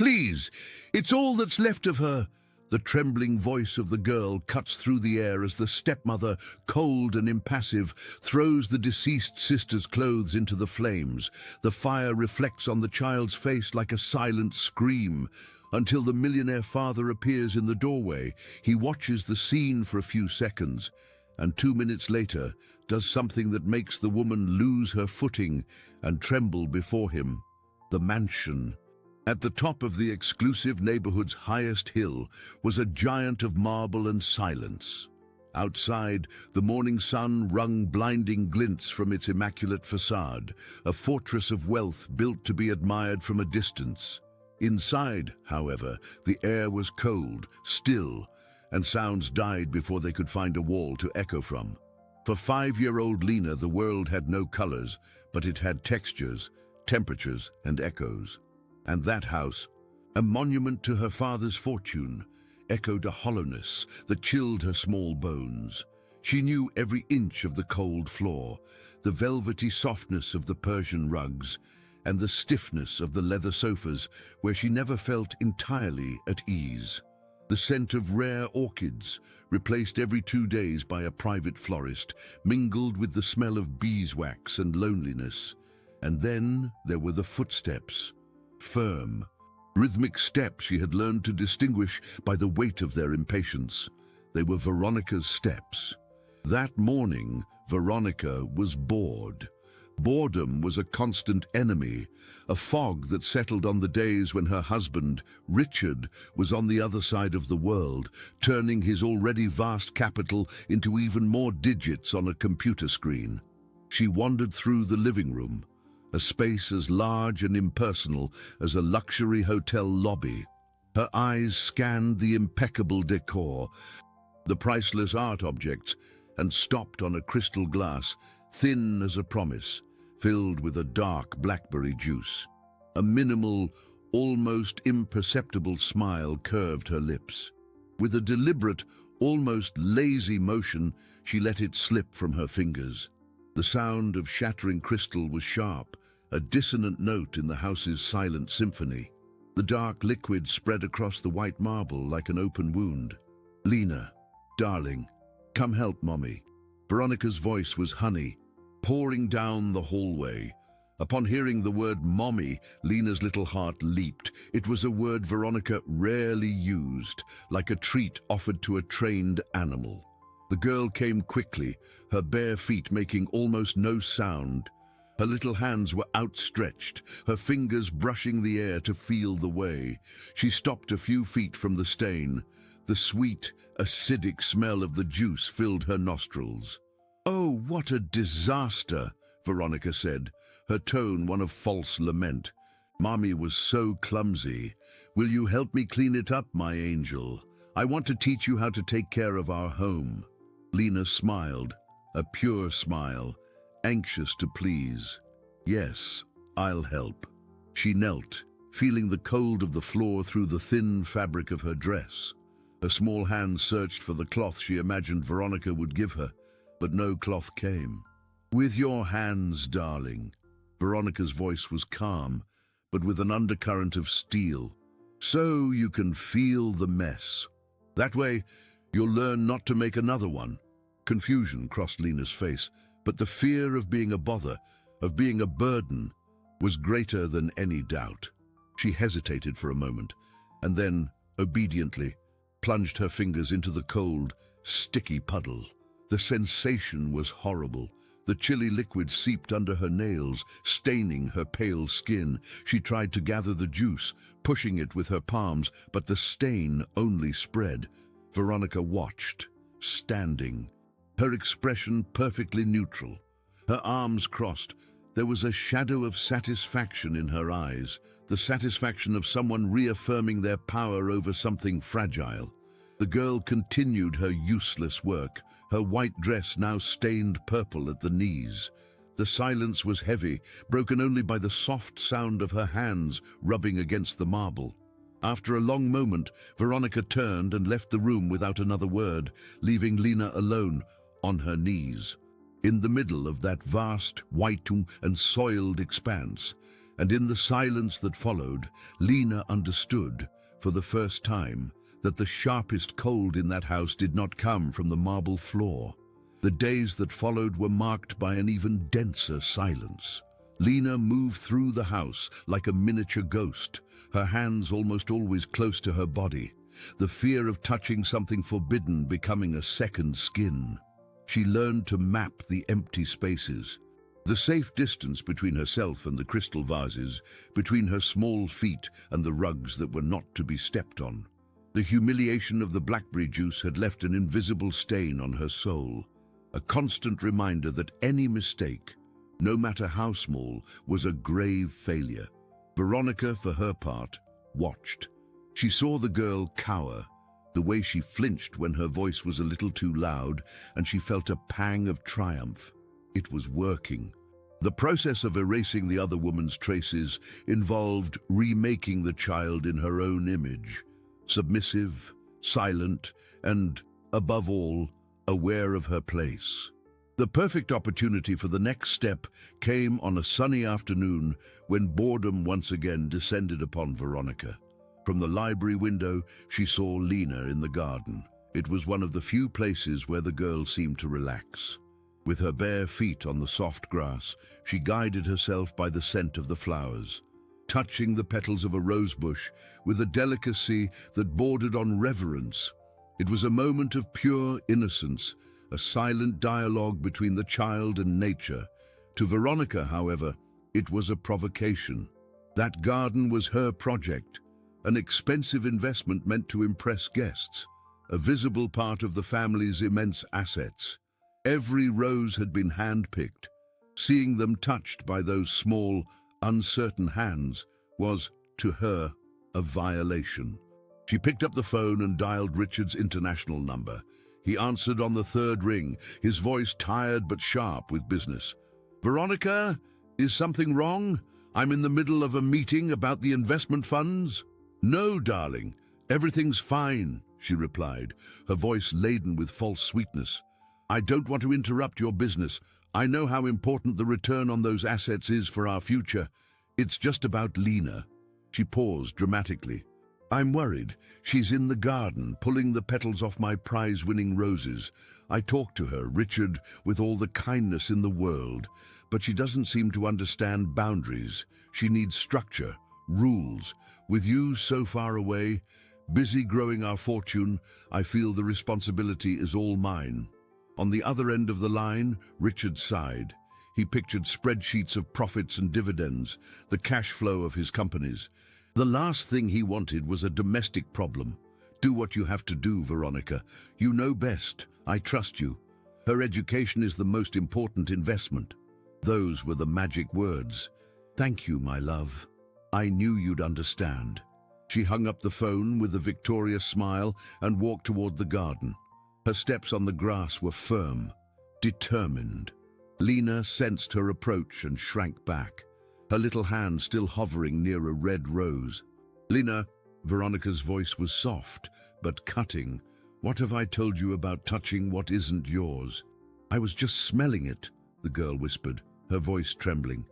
Please, it's all that's left of her." The trembling voice of the girl cuts through the air as the stepmother, cold and impassive, throws the deceased sister's clothes into the flames. The fire reflects on the child's face like a silent scream, until the millionaire father appears in the doorway. He watches the scene for a few seconds, and 2 minutes later does something that makes the woman lose her footing and tremble before him. The mansion. At the top of the exclusive neighborhood's highest hill was a giant of marble and silence. Outside, the morning sun wrung blinding glints from its immaculate facade, a fortress of wealth built to be admired from a distance. Inside, however, the air was cold, still, and sounds died before they could find a wall to echo from. For 5-year-old Lena, the world had no colors, but it had textures, temperatures, and echoes. And that house, a monument to her father's fortune, echoed a hollowness that chilled her small bones. She knew every inch of the cold floor, the velvety softness of the Persian rugs, and the stiffness of the leather sofas where she never felt entirely at ease. The scent of rare orchids, replaced every 2 days by a private florist, mingled with the smell of beeswax and loneliness. And then there were the footsteps. Firm, rhythmic steps she had learned to distinguish by the weight of their impatience. They were Veronica's steps. That morning, Veronica was bored. Boredom was a constant enemy, a fog that settled on the days when her husband, Richard, was on the other side of the world, turning his already vast capital into even more digits on a computer screen. She wandered through the living room, a space as large and impersonal as a luxury hotel lobby. Her eyes scanned the impeccable decor, the priceless art objects, and stopped on a crystal glass, thin as a promise, filled with a dark blackberry juice. A minimal, almost imperceptible smile curved her lips. With a deliberate, almost lazy motion, she let it slip from her fingers. The sound of shattering crystal was sharp, a dissonant note in the house's silent symphony. The dark liquid spread across the white marble like an open wound. "Lena, darling, come help Mommy." Veronica's voice was honey, pouring down the hallway. Upon hearing the word Mommy, Lena's little heart leaped. It was a word Veronica rarely used, like a treat offered to a trained animal. The girl came quickly, her bare feet making almost no sound. Her little hands were outstretched, her fingers brushing the air to feel the way. She stopped a few feet from the stain. The sweet, acidic smell of the juice filled her nostrils. "Oh, what a disaster," Veronica said, her tone one of false lament. "Mommy was so clumsy. Will you help me clean it up, my angel? I want to teach you how to take care of our home." Lena smiled, a pure smile, anxious to please. "Yes, I'll help." She knelt, feeling the cold of the floor through the thin fabric of her dress. Her small hand searched for the cloth she imagined Veronica would give her, but no cloth came. "With your hands, darling." Veronica's voice was calm, but with an undercurrent of steel. "So you can feel the mess. That way, you'll learn not to make another one." Confusion crossed Lena's face, but the fear of being a bother, of being a burden, was greater than any doubt. She hesitated for a moment, and then, obediently, plunged her fingers into the cold, sticky puddle. The sensation was horrible. The chilly liquid seeped under her nails, staining her pale skin. She tried to gather the juice, pushing it with her palms, but the stain only spread. Veronica watched, standing, her expression perfectly neutral. Her arms crossed. There was a shadow of satisfaction in her eyes, the satisfaction of someone reaffirming their power over something fragile. The girl continued her useless work, her white dress now stained purple at the knees. The silence was heavy, broken only by the soft sound of her hands rubbing against the marble. After a long moment, Veronica turned and left the room without another word, leaving Lena alone, on her knees. In the middle of that vast, white and soiled expanse, And in the silence that followed, Lena understood, for the first time, that the sharpest cold in that house did not come from the marble floor. The days that followed were marked by an even denser silence. Lena moved through the house like a miniature ghost, her hands almost always close to her body, the fear of touching something forbidden becoming a second skin. She learned to map the empty spaces, the safe distance between herself and the crystal vases, between her small feet and the rugs that were not to be stepped on. The humiliation of the blackberry juice had left an invisible stain on her soul, a constant reminder that any mistake, no matter how small, was a grave failure. Veronica, for her part, watched. She saw the girl cower, the way she flinched when her voice was a little too loud, and she felt a pang of triumph. It was working. The process of erasing the other woman's traces involved remaking the child in her own image, submissive, silent, and, above all, aware of her place. The perfect opportunity for the next step came on a sunny afternoon when boredom once again descended upon Veronica. From the library window, she saw Lena in the garden. It was one of the few places where the girl seemed to relax. With her bare feet on the soft grass, she guided herself by the scent of the flowers, touching the petals of a rosebush with a delicacy that bordered on reverence. It was a moment of pure innocence, a silent dialogue between the child and nature. To Veronica, however, it was a provocation. That garden was her project, an expensive investment meant to impress guests, a visible part of the family's immense assets. Every rose had been hand-picked. Seeing them touched by those small, uncertain hands was, to her, a violation. She picked up the phone and dialed Richard's international number. He answered on the third ring, his voice tired but sharp with business. "Veronica, is something wrong? I'm in the middle of a meeting about the investment funds." "No, darling, everything's fine," she replied, her voice laden with false sweetness. "I don't want to interrupt your business. I know how important the return on those assets is for our future. It's just about Lena." She paused dramatically. "I'm worried. She's in the garden, pulling the petals off my prize-winning roses. I talked to her, Richard, with all the kindness in the world, but she doesn't seem to understand boundaries. She needs structure, rules. With you so far away, busy growing our fortune, I feel the responsibility is all mine." On the other end of the line, Richard sighed. He pictured spreadsheets of profits and dividends, the cash flow of his companies. The last thing he wanted was a domestic problem. "Do what you have to do, Veronica. You know best. I trust you. Her education is the most important investment." Those were the magic words. "Thank you, my love. I knew you'd understand." She hung up the phone with a victorious smile and walked toward the garden. Her steps on the grass were firm, determined. Lena sensed her approach and shrank back, her little hand still hovering near a red rose. "Lena," Veronica's voice was soft, but cutting. "What have I told you about touching what isn't yours?" "I was just smelling it," the girl whispered, her voice trembling.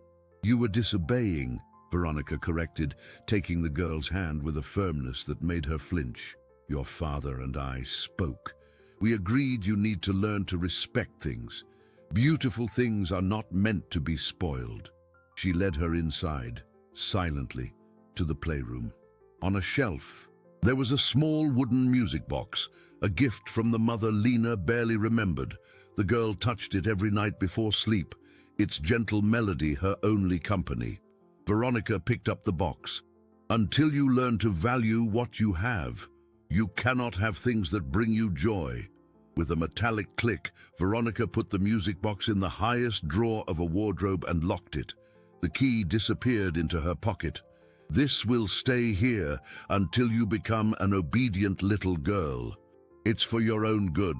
"You were disobeying," Veronica corrected, taking the girl's hand with a firmness that made her flinch. "Your father and I spoke. We agreed you need to learn to respect things. Beautiful things are not meant to be spoiled." She led her inside, silently, to the playroom. On a shelf, there was a small wooden music box, a gift from the mother Lena barely remembered. The girl touched it every night before sleep, its gentle melody her only company. Veronica picked up the box. "Until you learn to value what you have, you cannot have things that bring you joy." With a metallic click, Veronica put the music box in the highest drawer of a wardrobe and locked it. The key disappeared into her pocket. "This will stay here until you become an obedient little girl. It's for your own good."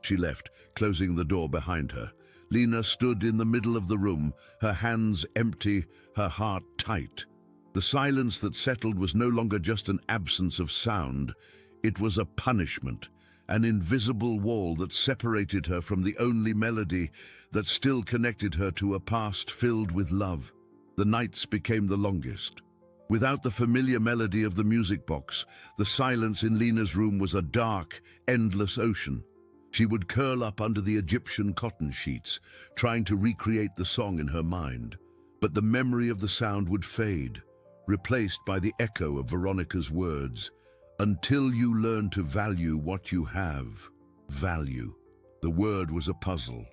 She left, closing the door behind her. Lena stood in the middle of the room, her hands empty, her heart tight. The silence that settled was no longer just an absence of sound. It was a punishment, an invisible wall that separated her from the only melody that still connected her to a past filled with love. The nights became the longest. Without the familiar melody of the music box, the silence in Lena's room was a dark, endless ocean. She would curl up under the Egyptian cotton sheets, trying to recreate the song in her mind. But the memory of the sound would fade, replaced by the echo of Veronica's words. Until you learn to value what you have. Value. The word was a puzzle.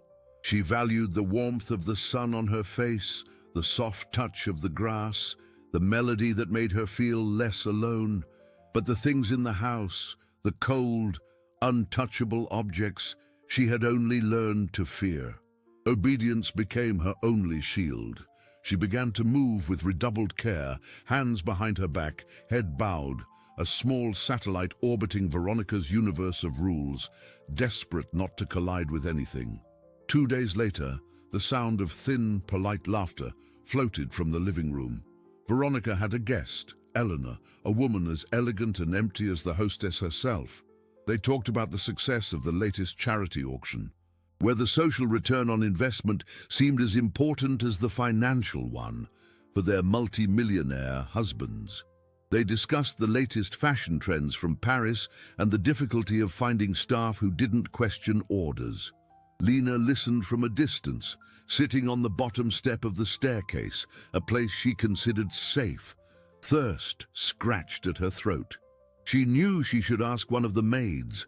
She valued the warmth of the sun on her face, the soft touch of the grass, the melody that made her feel less alone. But the things in the house, the cold, untouchable objects, she had only learned to fear. Obedience became her only shield. She began to move with redoubled care, hands behind her back, head bowed, a small satellite orbiting Veronica's universe of rules, desperate not to collide with anything. 2 days later, the sound of thin, polite laughter floated from the living room. Veronica had a guest, Eleanor, a woman as elegant and empty as the hostess herself. They talked about the success of the latest charity auction, where the social return on investment seemed as important as the financial one for their multi-millionaire husbands. They discussed the latest fashion trends from Paris and the difficulty of finding staff who didn't question orders. Lena listened from a distance, sitting on the bottom step of the staircase, a place she considered safe. Thirst scratched at her throat. She knew she should ask one of the maids,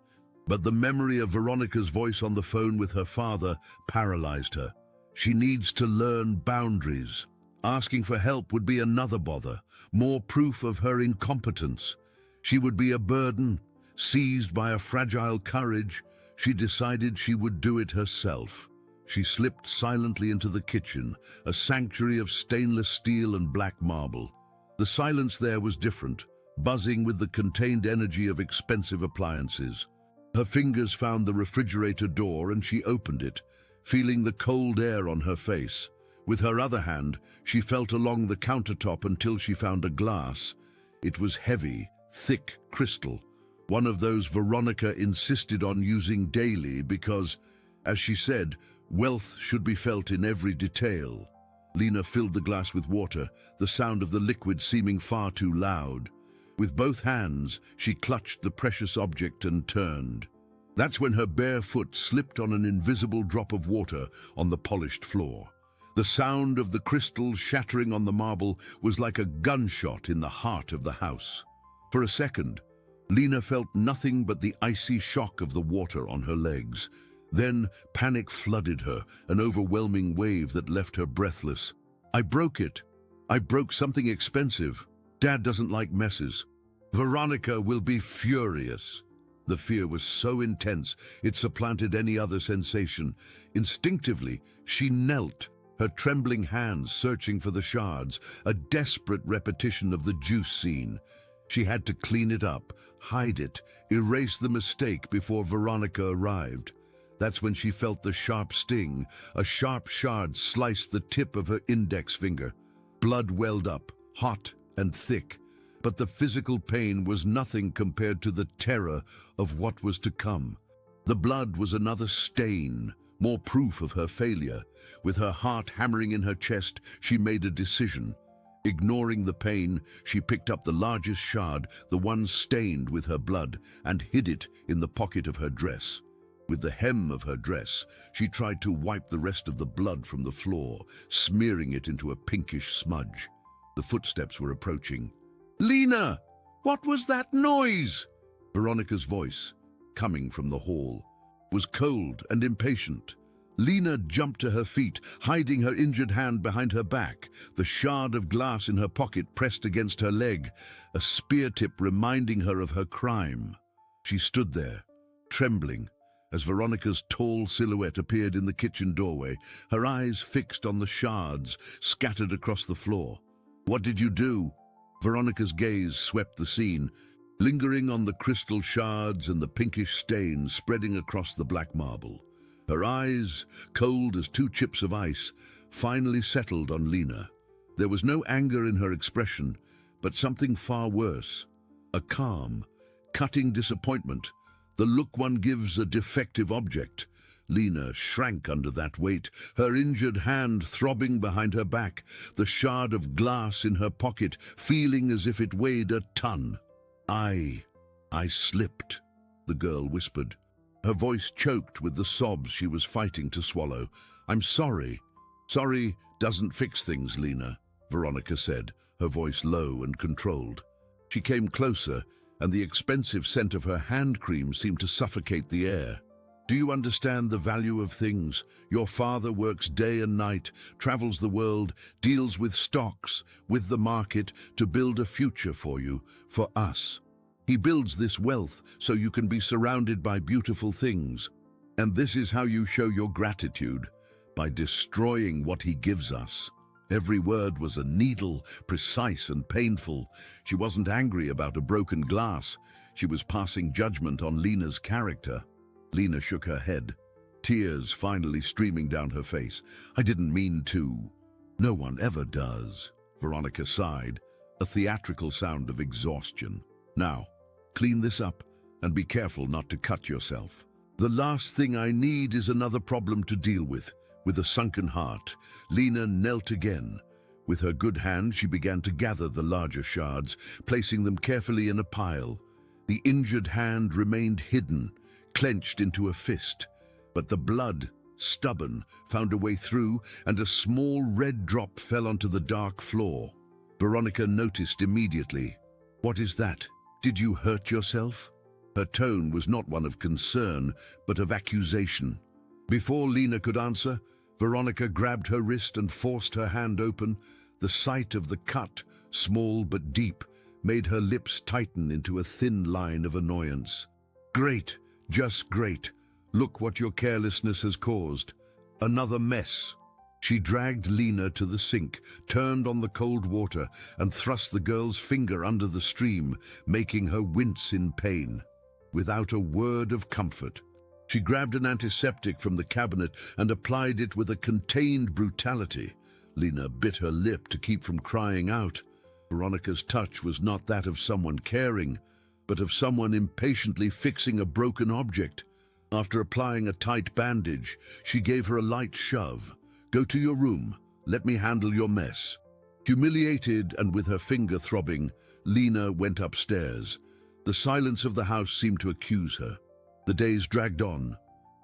but the memory of Veronica's voice on the phone with her father paralyzed her. She needs to learn boundaries. Asking for help would be another bother, more proof of her incompetence. She would be a burden. Seized by a fragile courage, she decided she would do it herself. She slipped silently into the kitchen, a sanctuary of stainless steel and black marble. The silence there was different, buzzing with the contained energy of expensive appliances. Her fingers found the refrigerator door and she opened it, feeling the cold air on her face. With her other hand, she felt along the countertop until she found a glass. It was heavy, thick crystal, one of those Veronica insisted on using daily because, as she said, wealth should be felt in every detail. Lena filled the glass with water, the sound of the liquid seeming far too loud. With both hands, she clutched the precious object and turned. That's when her bare foot slipped on an invisible drop of water on the polished floor. The sound of the crystal shattering on the marble was like a gunshot in the heart of the house. For a second, Lena felt nothing but the icy shock of the water on her legs. Then panic flooded her, an overwhelming wave that left her breathless. I broke it. I broke something expensive. Dad doesn't like messes. Veronica will be furious. The fear was so intense, it supplanted any other sensation. Instinctively, she knelt, her trembling hands searching for the shards, a desperate repetition of the juice scene. She had to clean it up, hide it, erase the mistake before Veronica arrived. That's when she felt the sharp sting. A sharp shard sliced the tip of her index finger. Blood welled up, hot and thick, but the physical pain was nothing compared to the terror of what was to come. The blood was another stain, more proof of her failure. With her heart hammering in her chest, she made a decision. Ignoring the pain, she picked up the largest shard, the one stained with her blood, and hid it in the pocket of her dress. With the hem of her dress, she tried to wipe the rest of the blood from the floor, smearing it into a pinkish smudge. The footsteps were approaching. "Lena! What was that noise?" Veronica's voice, coming from the hall, was cold and impatient. Lena jumped to her feet, hiding her injured hand behind her back, the shard of glass in her pocket pressed against her leg, a spear tip reminding her of her crime. She stood there, trembling, as Veronica's tall silhouette appeared in the kitchen doorway, her eyes fixed on the shards scattered across the floor. "What did you do?" Veronica's gaze swept the scene, lingering on the crystal shards and the pinkish stains spreading across the black marble. Her eyes, cold as 2 chips of ice, finally settled on Lena. There was no anger in her expression, but something far worse. A calm, cutting disappointment, the look one gives a defective object. Lena shrank under that weight, her injured hand throbbing behind her back, the shard of glass in her pocket feeling as if it weighed a ton. I slipped," the girl whispered. Her voice choked with the sobs she was fighting to swallow. "I'm sorry." "Sorry doesn't fix things, Lena," Veronica said, her voice low and controlled. She came closer, and the expensive scent of her hand cream seemed to suffocate the air. "Do you understand the value of things? Your father works day and night, travels the world, deals with stocks, with the market, to build a future for you, for us. He builds this wealth so you can be surrounded by beautiful things. And this is how you show your gratitude, by destroying what he gives us." Every word was a needle, precise and painful. She wasn't angry about a broken glass. She was passing judgment on Lena's character. Lena shook her head, tears finally streaming down her face. "I didn't mean to." "No one ever does," Veronica sighed, a theatrical sound of exhaustion. "Now, clean this up and be careful not to cut yourself." "The last thing I need is another problem to deal with." With a sunken heart, Lena knelt again. With her good hand, she began to gather the larger shards, placing them carefully in a pile. The injured hand remained hidden, clenched into a fist, but the blood, stubborn, found a way through, and a small red drop fell onto the dark floor. Veronica noticed immediately. "What is that? Did you hurt yourself?" Her tone was not one of concern, but of accusation. Before Lena could answer, Veronica grabbed her wrist and forced her hand open. The sight of the cut, small but deep, made her lips tighten into a thin line of annoyance. "Great, just great. Look what your carelessness has caused. Another mess." She dragged Lena to the sink, turned on the cold water, and thrust the girl's finger under the stream, making her wince in pain. Without a word of comfort, she grabbed an antiseptic from the cabinet and applied it with a contained brutality. Lena bit her lip to keep from crying out. Veronica's touch was not that of someone caring, but of someone impatiently fixing a broken object. After applying a tight bandage, she gave her a light shove. "Go to your room. Let me handle your mess." Humiliated and with her finger throbbing, Lena went upstairs. The silence of the house seemed to accuse her. The days dragged on,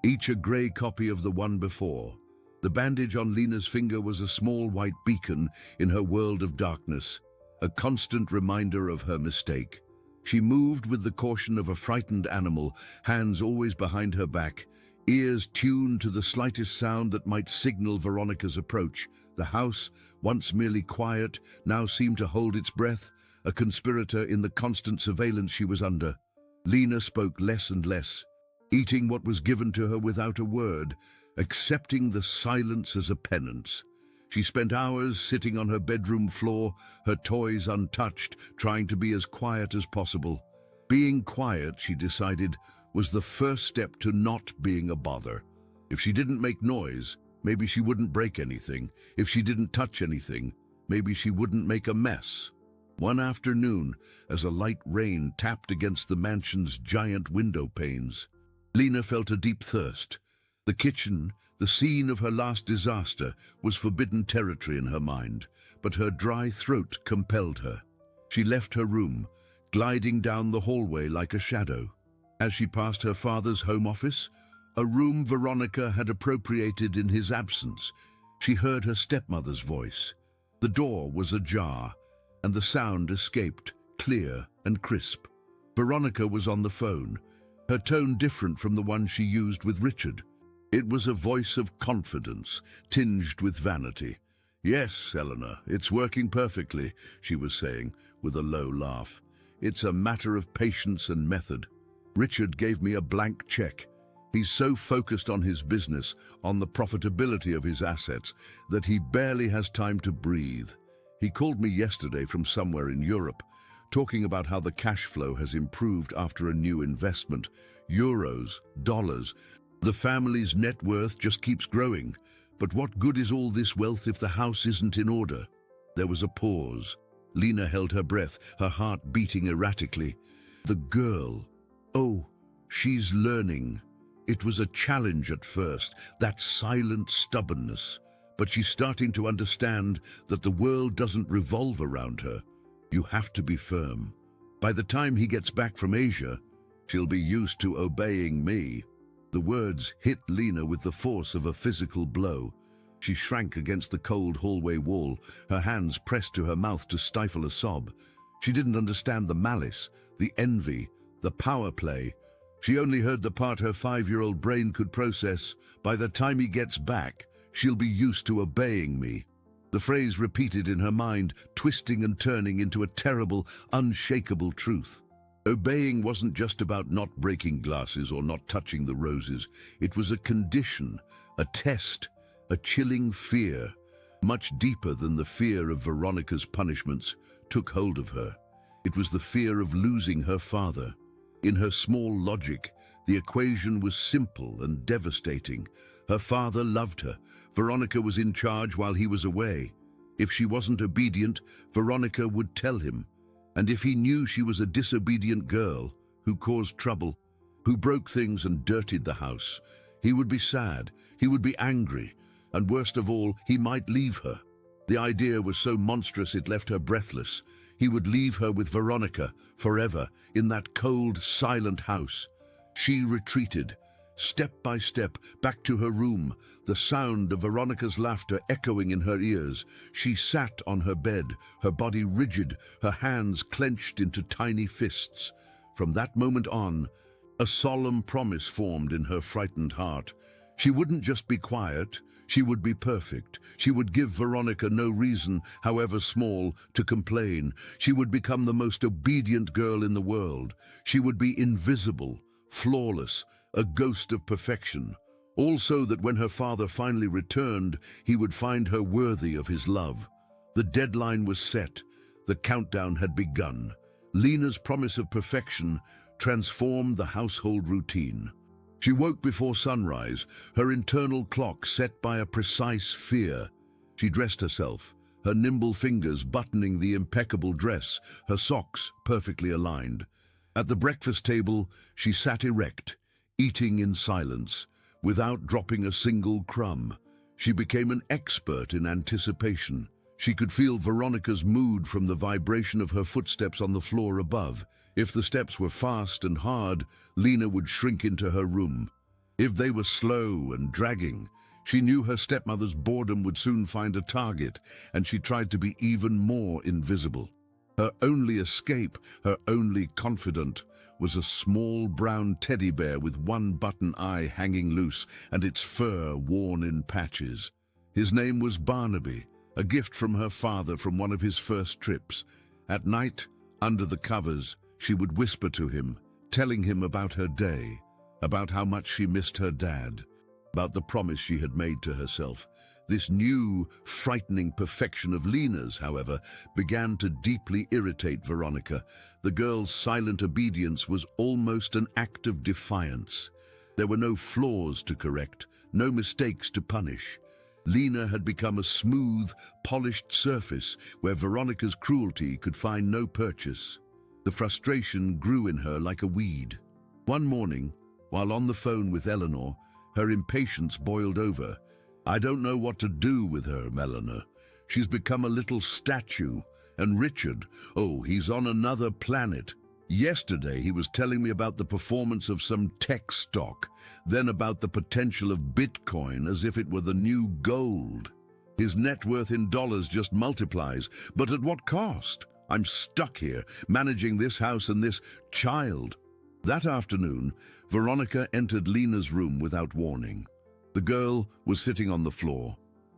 each a grey copy of the one before. The bandage on Lena's finger was a small white beacon in her world of darkness, a constant reminder of her mistake. She moved with the caution of a frightened animal, hands always behind her back, ears tuned to the slightest sound that might signal Veronica's approach. The house, once merely quiet, now seemed to hold its breath, a conspirator in the constant surveillance she was under. Lena spoke less and less, eating what was given to her without a word, accepting the silence as a penance. She spent hours sitting on her bedroom floor, her toys untouched, trying to be as quiet as possible. Being quiet, she decided, was the first step to not being a bother. If she didn't make noise, maybe she wouldn't break anything. If she didn't touch anything, maybe she wouldn't make a mess. One afternoon, as a light rain tapped against the mansion's giant window panes, Lena felt a deep thirst. The kitchen, the scene of her last disaster, was forbidden territory in her mind, but her dry throat compelled her. She left her room, gliding down the hallway like a shadow. As she passed her father's home office, a room Veronica had appropriated in his absence, she heard her stepmother's voice. The door was ajar, and the sound escaped, clear and crisp. Veronica was on the phone, her tone different from the one she used with Richard. It was a voice of confidence, tinged with vanity. "Yes, Eleanor, it's working perfectly," she was saying, with a low laugh. "It's a matter of patience and method. Richard gave me a blank check. He's so focused on his business, on the profitability of his assets, that he barely has time to breathe. He called me yesterday from somewhere in Europe, talking about how the cash flow has improved after a new investment. Euros, dollars. The family's net worth just keeps growing. But what good is all this wealth if the house isn't in order?" There was a pause. Lena held her breath, her heart beating erratically. The girl. Oh, she's learning. It was a challenge at first, that silent stubbornness. But she's starting to understand that the world doesn't revolve around her. You have to be firm. By the time he gets back from Asia, she'll be used to obeying me. The words hit Lena with the force of a physical blow. She shrank against the cold hallway wall, her hands pressed to her mouth to stifle a sob. She didn't understand the malice, the envy, the power play. She only heard the part her 5-year-old brain could process. By the time he gets back, she'll be used to obeying me. The phrase repeated in her mind, twisting and turning into a terrible, unshakable truth. Obeying wasn't just about not breaking glasses or not touching the roses. It was a condition, a test, a chilling fear, much deeper than the fear of Veronica's punishments, took hold of her. It was the fear of losing her father. In her small logic, the equation was simple and devastating. Her father loved her. Veronica was in charge while he was away. If she wasn't obedient, Veronica would tell him. And if he knew she was a disobedient girl who caused trouble, who broke things and dirtied the house, he would be sad, he would be angry, and worst of all, he might leave her. The idea was so monstrous it left her breathless. He would leave her with Veronica forever in that cold, silent house. She retreated, step by step, back to her room, the sound of Veronica's laughter echoing in her ears. She sat on her bed, her body rigid, her hands clenched into tiny fists. From that moment on, a solemn promise formed in her frightened heart. She wouldn't just be quiet, she would be perfect. She would give Veronica no reason, however small, to complain. She would become the most obedient girl in the world. She would be invisible, flawless, a ghost of perfection. Also that when her father finally returned, he would find her worthy of his love. The deadline was set. The countdown had begun. Lena's promise of perfection transformed the household routine. She woke before sunrise, her internal clock set by a precise fear. She dressed herself, her nimble fingers buttoning the impeccable dress, her socks perfectly aligned. At the breakfast table, she sat erect, eating in silence, without dropping a single crumb. She became an expert in anticipation. She could feel Veronica's mood from the vibration of her footsteps on the floor above. If the steps were fast and hard, Lena would shrink into her room. If they were slow and dragging, she knew her stepmother's boredom would soon find a target, and she tried to be even more invisible. Her only escape, her only confidant, was a small brown teddy bear with one button eye hanging loose and its fur worn in patches. His name was Barnaby, a gift from her father from one of his first trips. At night, under the covers, she would whisper to him, telling him about her day, about how much she missed her dad, about the promise she had made to herself. This new, frightening perfection of Lena's, however, began to deeply irritate Veronica. The girl's silent obedience was almost an act of defiance. There were no flaws to correct, no mistakes to punish. Lena had become a smooth, polished surface where Veronica's cruelty could find no purchase. The frustration grew in her like a weed. One morning, while on the phone with Eleanor, her impatience boiled over. "I don't know what to do with her, Eleanor. She's become a little statue. And Richard, oh, he's on another planet. Yesterday he was telling me about the performance of some tech stock, then about the potential of Bitcoin as if it were the new gold. His net worth in dollars just multiplies, but at what cost? I'm stuck here, managing this house and this child." That afternoon, Veronica entered Lena's room without warning. The girl was sitting on the floor,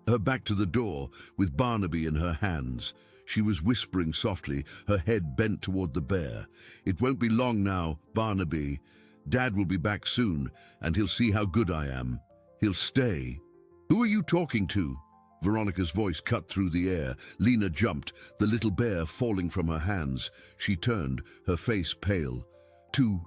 her back to the door, with Barnaby in her hands. She was whispering softly, her head bent toward the bear. "It won't be long now, Barnaby. Dad will be back soon, and he'll see how good I am. He'll stay." "Who are you talking to?" Veronica's voice cut through the air. Lena jumped, the little bear falling from her hands. She turned, her face pale. To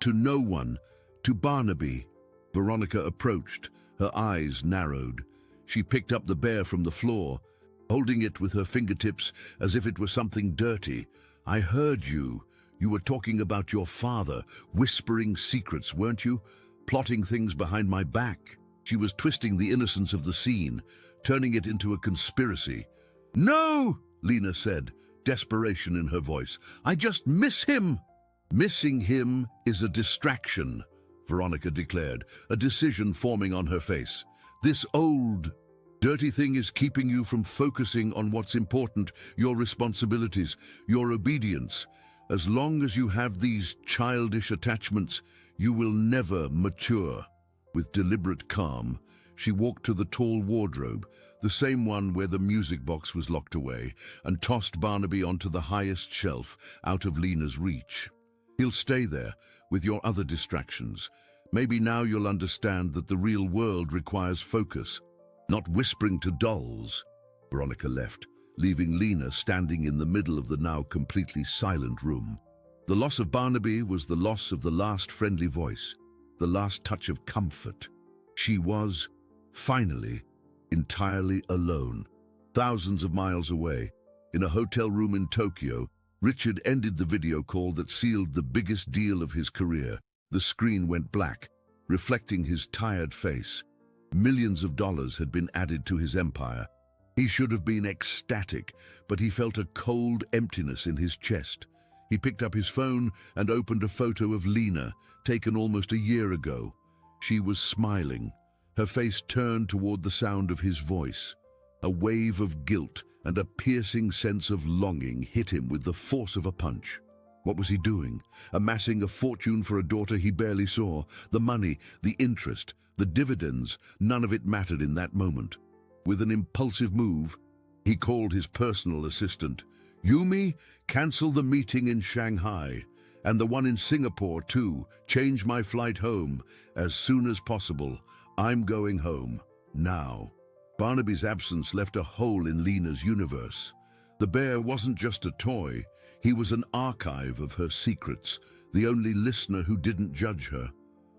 no one. To Barnaby." Veronica approached, her eyes narrowed. She picked up the bear from the floor, holding it with her fingertips as if it were something dirty. "I heard you. You were talking about your father, whispering secrets, weren't you? plotting things behind my back. She was twisting the innocence of the scene, turning it into a conspiracy. "No!" Lena said, desperation in her voice. "I just miss him." "Missing him is a distraction," Veronica declared, a decision forming on her face. "This old, dirty thing is keeping you from focusing on what's important, your responsibilities, your obedience. As long as you have these childish attachments, you will never mature." With deliberate calm, she walked to the tall wardrobe, the same one where the music box was locked away, and tossed Barnaby onto the highest shelf, out of Lena's reach. "He'll stay there, with your other distractions. Maybe now you'll understand that the real world requires focus, not whispering to dolls." Veronica left, leaving Lena standing in the middle of the now completely silent room. The loss of Barnaby was the loss of the last friendly voice, the last touch of comfort. She was, finally, entirely alone. Thousands of miles away, in a hotel room in Tokyo, Richard ended the video call that sealed the biggest deal of his career. The screen went black, reflecting his tired face. Millions of dollars had been added to his empire. He should have been ecstatic, but he felt a cold emptiness in his chest. He picked up his phone and opened a photo of Lena, taken almost a year ago. She was smiling, her face turned toward the sound of his voice. A wave of guilt and a piercing sense of longing hit him with the force of a punch. What was he doing? Amassing a fortune for a daughter he barely saw. The money, the interest, the dividends, none of it mattered in that moment. With an impulsive move, he called his personal assistant. "Yumi, cancel the meeting in Shanghai, and the one in Singapore too. Change my flight home as soon as possible. I'm going home, now." Barnaby's absence left a hole in Lena's universe. The bear wasn't just a toy, he was an archive of her secrets, the only listener who didn't judge her.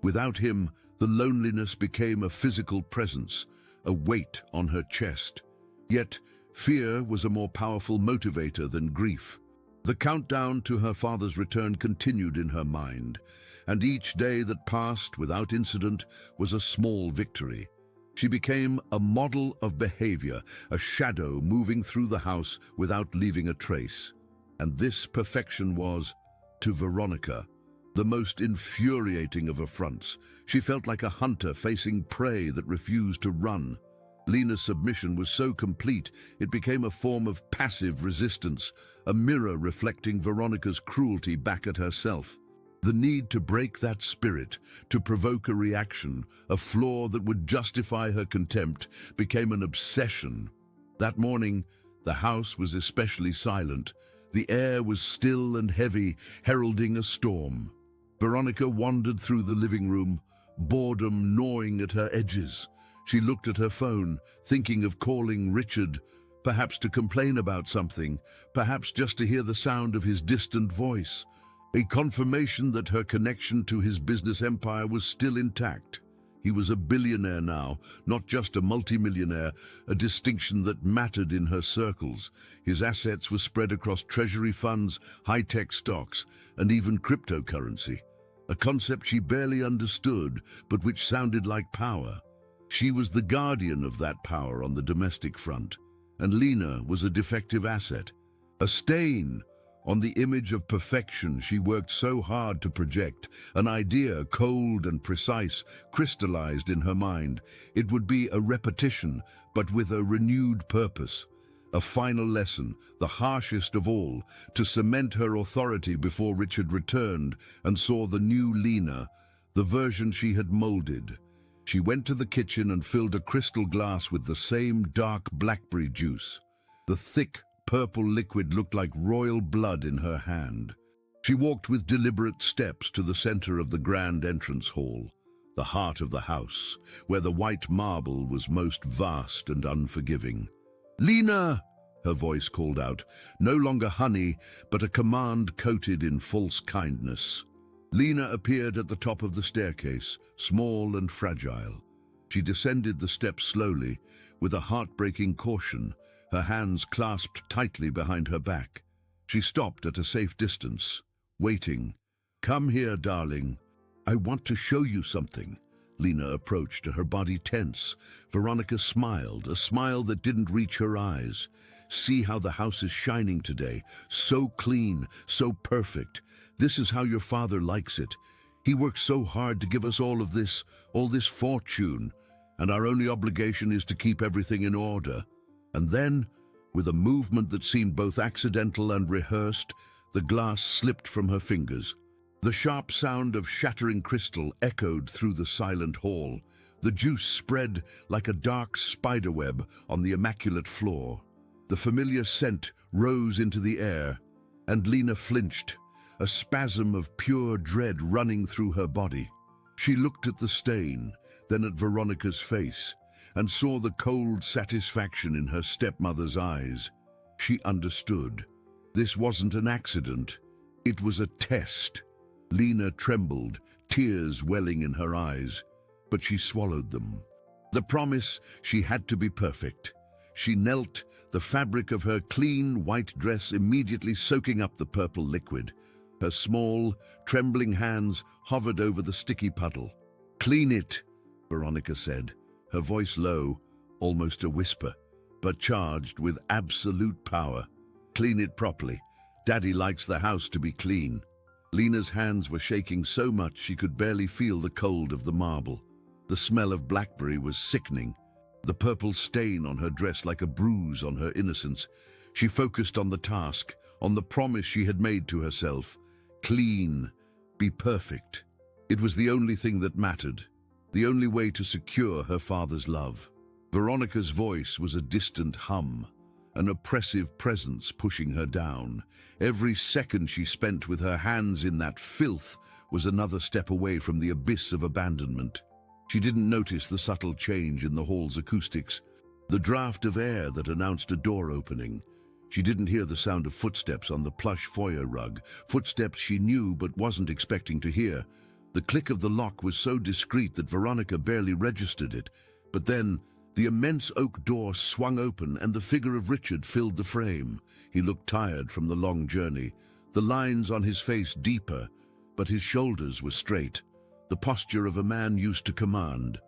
Without him, the loneliness became a physical presence, a weight on her chest. Yet, fear was a more powerful motivator than grief. The countdown to her father's return continued in her mind, and each day that passed without incident was a small victory. She became a model of behavior, a shadow moving through the house without leaving a trace. And this perfection was, to Veronica, the most infuriating of affronts. She felt like a hunter facing prey that refused to run. Lena's submission was so complete, it became a form of passive resistance, a mirror reflecting Veronica's cruelty back at herself. The need to break that spirit, to provoke a reaction, a flaw that would justify her contempt, became an obsession. That morning, the house was especially silent. The air was still and heavy, heralding a storm. Veronica wandered through the living room, boredom gnawing at her edges. She looked at her phone, thinking of calling Richard, perhaps to complain about something, perhaps just to hear the sound of his distant voice. A confirmation that her connection to his business empire was still intact. He was a billionaire now, not just a multimillionaire, a distinction that mattered in her circles. His assets were spread across treasury funds, high-tech stocks, and even cryptocurrency, a concept she barely understood, but which sounded like power. She was the guardian of that power on the domestic front, and Lena was a defective asset, a stain on the image of perfection she worked so hard to project. An idea, cold and precise, crystallized in her mind. It would be a repetition, but with a renewed purpose. A final lesson, the harshest of all, to cement her authority before Richard returned and saw the new Lena, the version she had molded. She went to the kitchen and filled a crystal glass with the same dark blackberry juice. The thick, purple liquid looked like royal blood in her hand. She walked with deliberate steps to the center of the grand entrance hall, the heart of the house, where the white marble was most vast and unforgiving. "Lena!" her voice called out, no longer honey, but a command coated in false kindness. Lena appeared at the top of the staircase, small and fragile. She descended the steps slowly, with a heartbreaking caution, her hands clasped tightly behind her back. She stopped at a safe distance, waiting. "Come here, darling." I want to show you something. Lena approached, her body tense. Veronica smiled, a smile that didn't reach her eyes. See how the house is shining today. So clean, so perfect. This is how your father likes it. He works so hard to give us all this fortune, and our only obligation is to keep everything in order. And then, with a movement that seemed both accidental and rehearsed, the glass slipped from her fingers. The sharp sound of shattering crystal echoed through the silent hall. The juice spread like a dark spiderweb on the immaculate floor. The familiar scent rose into the air, and Lena flinched, a spasm of pure dread running through her body. She looked at the stain, then at Veronica's face, and saw the cold satisfaction in her stepmother's eyes. She understood. This wasn't an accident. It was a test. Lena trembled, tears welling in her eyes, but she swallowed them. The promise she had to be perfect. She knelt, the fabric of her clean white dress immediately soaking up the purple liquid. Her small, trembling hands hovered over the sticky puddle. "Clean it," Veronica said, her voice low, almost a whisper, but charged with absolute power. "Clean it properly. Daddy likes the house to be clean." Lena's hands were shaking so much she could barely feel the cold of the marble. The smell of blackberry was sickening, the purple stain on her dress like a bruise on her innocence. She focused on the task, on the promise she had made to herself. Clean, be perfect. It was the only thing that mattered, the only way to secure her father's love. Veronica's voice was a distant hum, an oppressive presence pushing her down. Every second she spent with her hands in that filth was another step away from the abyss of abandonment. She didn't notice the subtle change in the hall's acoustics, the draft of air that announced a door opening. She didn't hear the sound of footsteps on the plush foyer rug, footsteps she knew but wasn't expecting to hear. The click of the lock was so discreet that Veronica barely registered it. But then, the immense oak door swung open and the figure of Richard filled the frame. He looked tired from the long journey, the lines on his face deeper, but his shoulders were straight, the posture of a man used to command.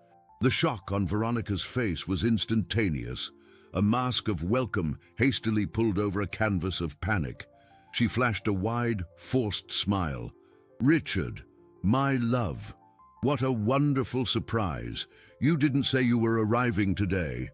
The shock on Veronica's face was instantaneous, a mask of welcome hastily pulled over a canvas of panic. She flashed a wide, forced smile. "Richard, my love, what a wonderful surprise. You didn't say you were arriving today."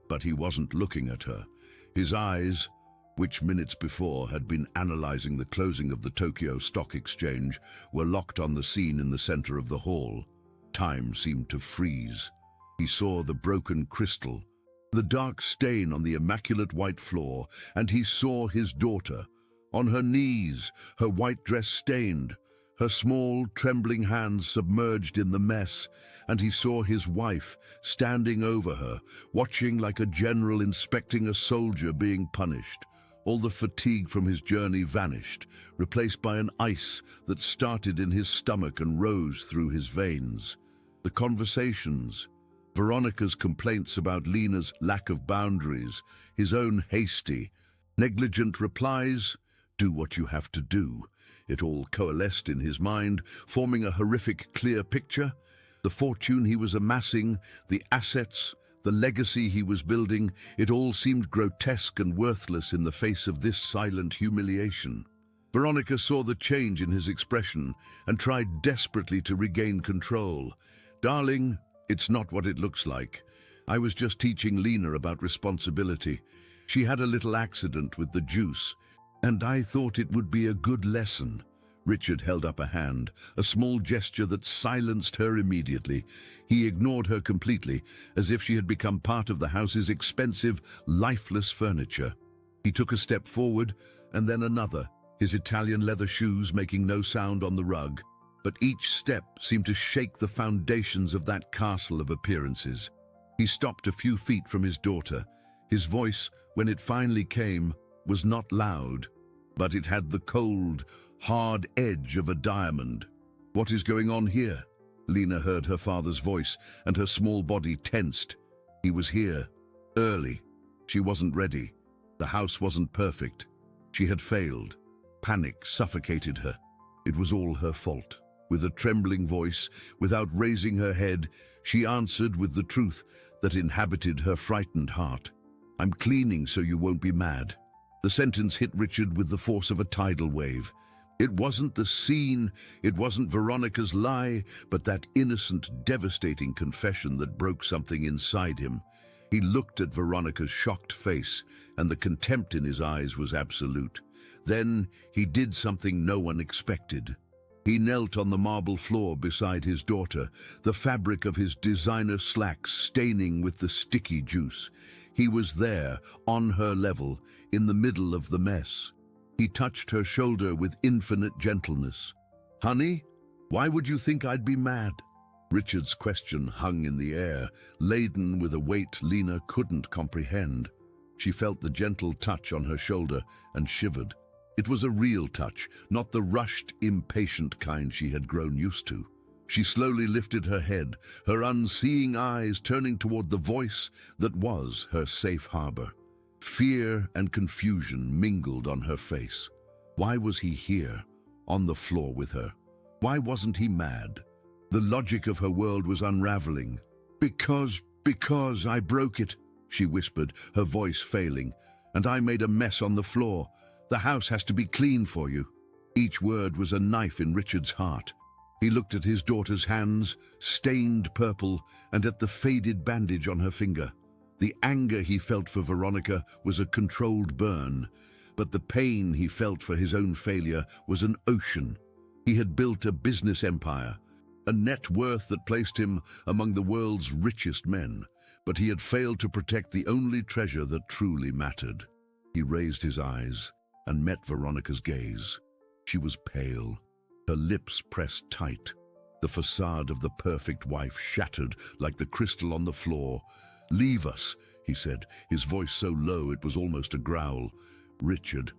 But he wasn't looking at her. His eyes, which minutes before had been analyzing the closing of the Tokyo Stock Exchange, were locked on the scene in the center of the hall. Time seemed to freeze. He saw the broken crystal, the dark stain on the immaculate white floor, and he saw his daughter, on her knees, her white dress stained, her small, trembling hands submerged in the mess, and he saw his wife standing over her, watching like a general inspecting a soldier being punished. All the fatigue from his journey vanished, replaced by an ice that started in his stomach and rose through his veins. The conversations, Veronica's complaints about Lena's lack of boundaries, his own hasty, negligent replies, "Do what you have to do." It all coalesced in his mind, forming a horrific, clear picture. The fortune he was amassing, the assets, the legacy he was building, it all seemed grotesque and worthless in the face of this silent humiliation. Veronica saw the change in his expression and tried desperately to regain control. "Darling, it's not what it looks like. I was just teaching Lena about responsibility. She had a little accident with the juice, and I thought it would be a good lesson." Richard held up a hand, a small gesture that silenced her immediately. He ignored her completely, as if she had become part of the house's expensive, lifeless furniture. He took a step forward, and then another, his Italian leather shoes making no sound on the rug. But each step seemed to shake the foundations of that castle of appearances. He stopped a few feet from his daughter. His voice, when it finally came, was not loud, but it had the cold, hard edge of a diamond. "What is going on here?" Lena heard her father's voice, and her small body tensed. He was here, early. She wasn't ready. The house wasn't perfect. She had failed. Panic suffocated her. It was all her fault. With a trembling voice, without raising her head, she answered with the truth that inhabited her frightened heart. "I'm cleaning so you won't be mad." The sentence hit Richard with the force of a tidal wave. It wasn't the scene, it wasn't Veronica's lie, but that innocent, devastating confession that broke something inside him. He looked at Veronica's shocked face, and the contempt in his eyes was absolute. Then he did something no one expected. He knelt on the marble floor beside his daughter, the fabric of his designer slacks staining with the sticky juice. He was there, on her level, in the middle of the mess. He touched her shoulder with infinite gentleness. "Honey, why would you think I'd be mad?" Richard's question hung in the air, laden with a weight Lena couldn't comprehend. She felt the gentle touch on her shoulder and shivered. It was a real touch, not the rushed, impatient kind she had grown used to. She slowly lifted her head, her unseeing eyes turning toward the voice that was her safe harbor. Fear and confusion mingled on her face. Why was he here, on the floor with her? Why wasn't he mad? The logic of her world was unraveling. Because I broke it," she whispered, her voice failing, "and I made a mess on the floor. The house has to be clean for you." Each word was a knife in Richard's heart. He looked at his daughter's hands, stained purple, and at the faded bandage on her finger. The anger he felt for Veronica was a controlled burn, but the pain he felt for his own failure was an ocean. He had built a business empire, a net worth that placed him among the world's richest men, but he had failed to protect the only treasure that truly mattered. He raised his eyes and met Veronica's gaze. She was pale, her lips pressed tight. The facade of the perfect wife shattered like the crystal on the floor. "Leave us," he said, his voice so low it was almost a growl. "Richard,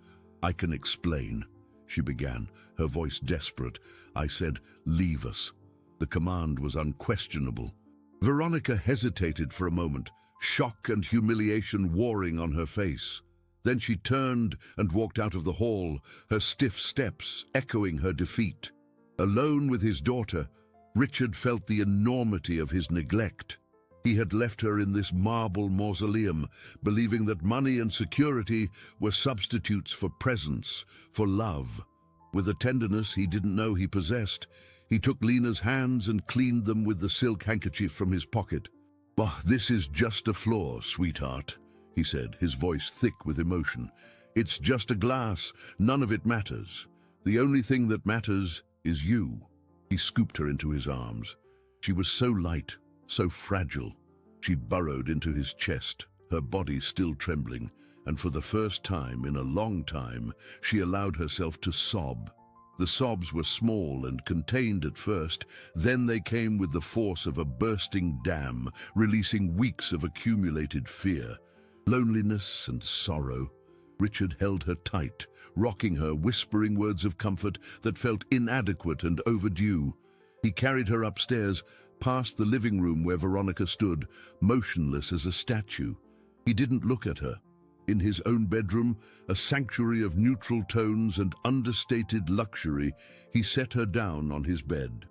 I can explain," she began, her voice desperate. "I said, leave us." The command was unquestionable. Veronica hesitated for a moment, shock and humiliation warring on her face. Then she turned and walked out of the hall, her stiff steps echoing her defeat. Alone with his daughter, Richard felt the enormity of his neglect. He had left her in this marble mausoleum, believing that money and security were substitutes for presence, for love. With a tenderness he didn't know he possessed, he took Lena's hands and cleaned them with the silk handkerchief from his pocket. "Oh, this is just a flaw, sweetheart," he said, his voice thick with emotion. "It's just a glass. None of it matters. The only thing that matters is you." He scooped her into his arms. She was so light, so fragile. She burrowed into his chest, her body still trembling, and for the first time in a long time, she allowed herself to sob. The sobs were small and contained at first, then they came with the force of a bursting dam, releasing weeks of accumulated fear, loneliness and sorrow. Richard held her tight, rocking her, whispering words of comfort that felt inadequate and overdue. He carried her upstairs, past the living room where Veronica stood, motionless as a statue. He didn't look at her. In his own bedroom, a sanctuary of neutral tones and understated luxury, he set her down on his bed.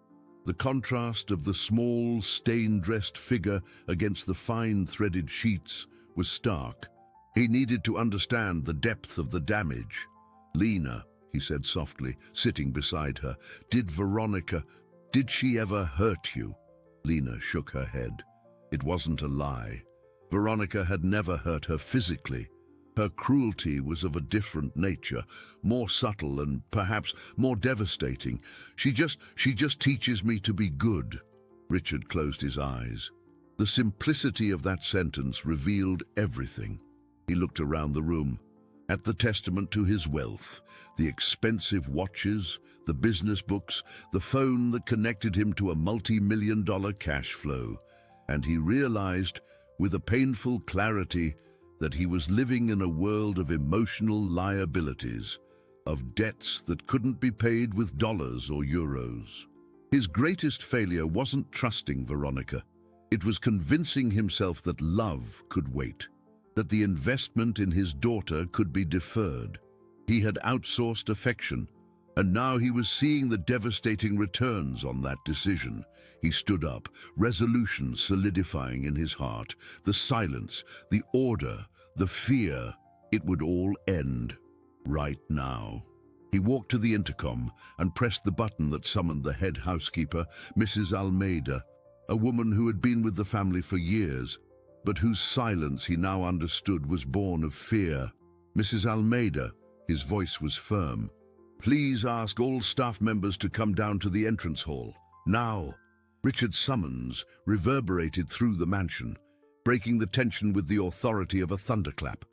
The contrast of the small, stain-dressed figure against the fine threaded sheets was stark. He needed to understand the depth of the damage. "Lena," he said softly, sitting beside her, did she ever hurt you?" Lena shook her head. It wasn't a lie. Veronica had never hurt her physically. Her cruelty was of a different nature, more subtle and perhaps more devastating. She just teaches me to be good." Richard closed his eyes. The simplicity of that sentence revealed everything. He looked around the room, at the testament to his wealth, the expensive watches, the business books, the phone that connected him to a multi-million-dollar cash flow, and he realized, with a painful clarity, that he was living in a world of emotional liabilities, of debts that couldn't be paid with dollars or euros. His greatest failure wasn't trusting Veronica. It was convincing himself that love could wait, that the investment in his daughter could be deferred. He had outsourced affection, And now he was seeing the devastating returns on that decision. He stood up, resolution solidifying in his heart. The silence, the order, the fear, it would all end right now. He walked to the intercom and pressed the button that summoned the head housekeeper, Mrs. Almeida, a woman who had been with the family for years, but whose silence he now understood was born of fear. Mrs. Almeida, his voice was firm. Please ask all staff members to come down to the entrance hall. Now. Richard's summons reverberated through the mansion, breaking the tension with the authority of a thunderclap.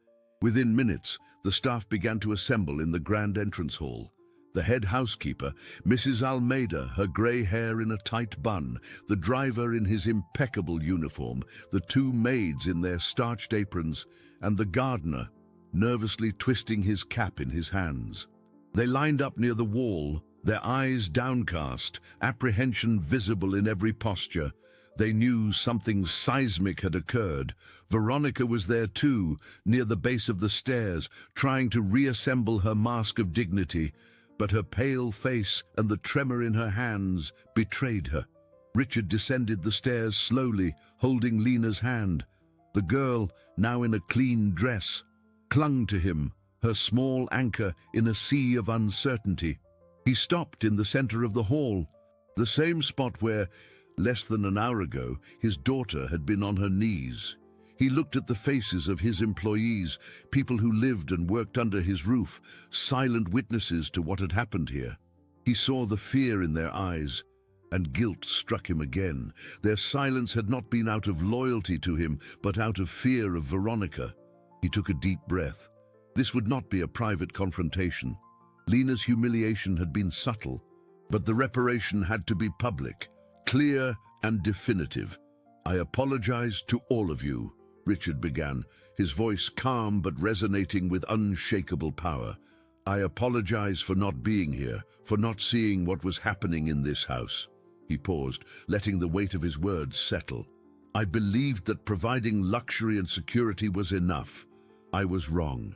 Within minutes, the staff began to assemble in the grand entrance hall. The head housekeeper, Mrs. Almeida, her grey hair in a tight bun, the driver in his impeccable uniform, the two maids in their starched aprons, and the gardener, nervously twisting his cap in his hands. They lined up near the wall, their eyes downcast, apprehension visible in every posture. They knew something seismic had occurred. Veronica was there too, near the base of the stairs, trying to reassemble her mask of dignity, but her pale face and the tremor in her hands betrayed her. Richard descended the stairs slowly, holding Lena's hand. The girl, now in a clean dress, clung to him, her small anchor in a sea of uncertainty. He stopped in the center of the hall, the same spot where, less than an hour ago, his daughter had been on her knees. He looked at the faces of his employees, people who lived and worked under his roof, silent witnesses to what had happened here. He saw the fear in their eyes, and guilt struck him again. Their silence had not been out of loyalty to him, but out of fear of Veronica. He took a deep breath. This would not be a private confrontation. Lena's humiliation had been subtle, but the reparation had to be public, clear and definitive. I apologize to all of you, Richard began, his voice calm but resonating with unshakable power. I apologize for not being here, for not seeing what was happening in this house. He paused, letting the weight of his words settle. I believed that providing luxury and security was enough. I was wrong.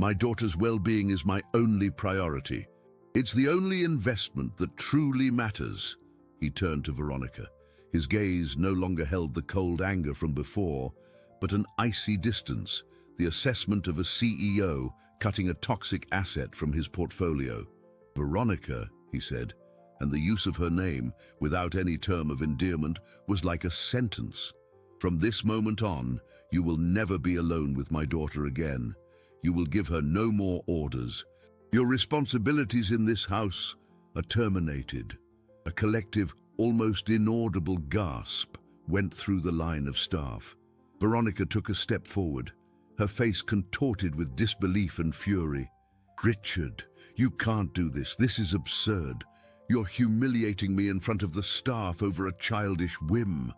My daughter's well-being is my only priority. It's the only investment that truly matters. He turned to Veronica. His gaze no longer held the cold anger from before, but an icy distance, the assessment of a CEO cutting a toxic asset from his portfolio. Veronica, he said, and the use of her name, without any term of endearment, was like a sentence. From this moment on, you will never be alone with my daughter again. You will give her no more orders. Your responsibilities in this house are terminated. A collective, almost inaudible gasp went through the line of staff. Veronica took a step forward, her face contorted with disbelief and fury. Richard, you can't do this. This is absurd. You're humiliating me in front of the staff over a childish whim.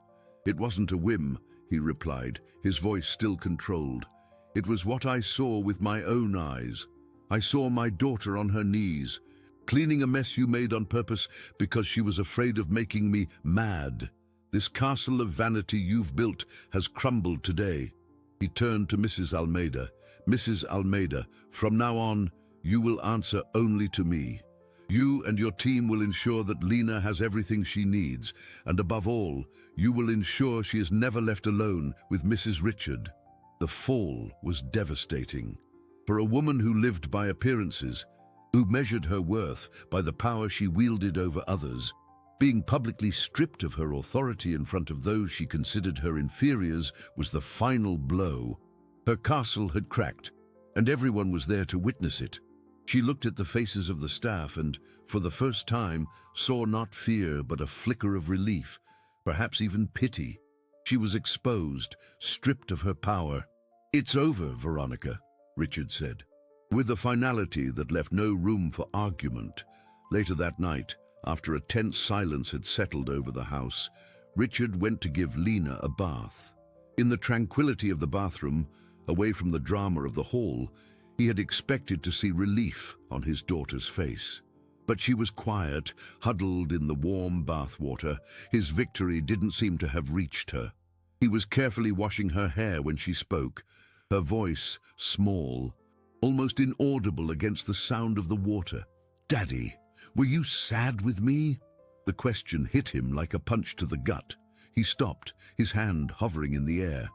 It wasn't a whim, he replied, his voice still controlled. It was what I saw with my own eyes. I saw my daughter on her knees, cleaning a mess you made on purpose because she was afraid of making me mad. This castle of vanity you've built has crumbled today. He turned to Mrs. Almeida. Mrs. Almeida, from now on, you will answer only to me. You and your team will ensure that Lena has everything she needs, and above all, you will ensure she is never left alone with Mrs. Richard. The fall was devastating. For a woman who lived by appearances, who measured her worth by the power she wielded over others, being publicly stripped of her authority in front of those she considered her inferiors was the final blow. Her castle had cracked, and everyone was there to witness it. She looked at the faces of the staff and, for the first time, saw not fear but a flicker of relief, perhaps even pity. She was exposed, stripped of her power. It's over, Veronica, Richard said, with a finality that left no room for argument. Later that night, after a tense silence had settled over the house, Richard went to give Lena a bath. In the tranquility of the bathroom, away from the drama of the hall, he had expected to see relief on his daughter's face. But she was quiet, huddled in the warm bathwater. His victory didn't seem to have reached her. He was carefully washing her hair when she spoke, her voice small, almost inaudible against the sound of the water. Daddy, Were you sad with me? The question hit him like a punch to the gut. He stopped, his hand hovering in the air.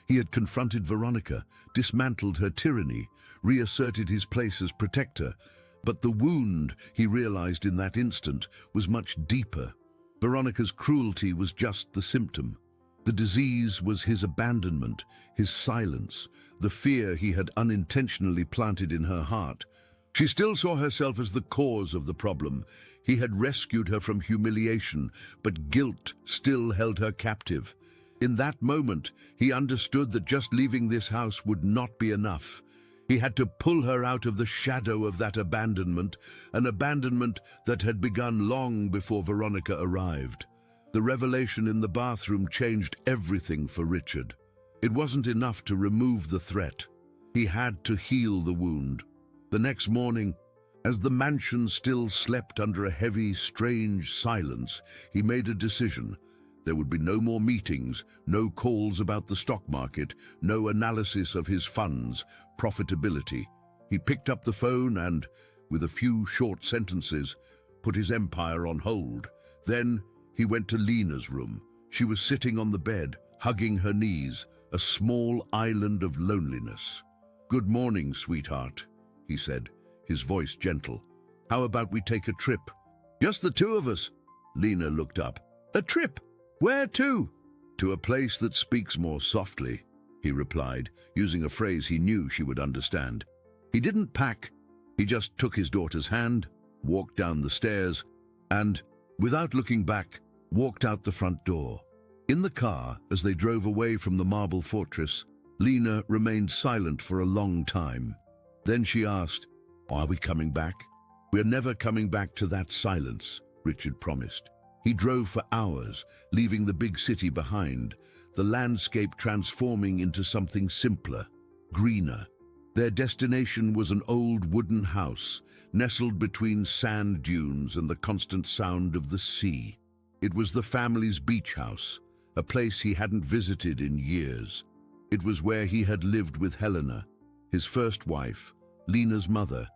He had confronted Veronica, dismantled her tyranny, reasserted his place as protector. But the wound, he realized in that instant, was much deeper. Veronica's cruelty was just the symptom. The disease was his abandonment, his silence, the fear he had unintentionally planted in her heart. She still saw herself as the cause of the problem. He had rescued her from humiliation, but guilt still held her captive. In that moment, he understood that just leaving this house would not be enough. He had to pull her out of the shadow of that abandonment, an abandonment that had begun long before Veronica arrived. The revelation in the bathroom changed everything for Richard. It wasn't enough to remove the threat. He had to heal the wound. The next morning, as the mansion still slept under a heavy, strange silence, he made a decision. There would be no more meetings, no calls about the stock market, no analysis of his funds, profitability. He picked up the phone and, with a few short sentences, put his empire on hold. Then he went to Lena's room. She was sitting on the bed, hugging her knees, a small island of loneliness. "Good morning, sweetheart," he said, his voice gentle. "How about we take a trip?" "Just the two of us." Lena looked up. "A trip? Where to?" "To a place that speaks more softly," he replied, using a phrase he knew she would understand. He didn't pack. He just took his daughter's hand, walked down the stairs, and, without looking back, walked out the front door. In the car, as they drove away from the marble fortress, Lena remained silent for a long time. Then she asked, "Are we coming back?" "We're never coming back to that silence," Richard promised. He drove for hours, leaving the big city behind, the landscape transforming into something simpler, greener. Their destination was an old wooden house, nestled between sand dunes and the constant sound of the sea. It was the family's beach house, a place he hadn't visited in years. It was where he had lived with Helena, his first wife, Lena's mother,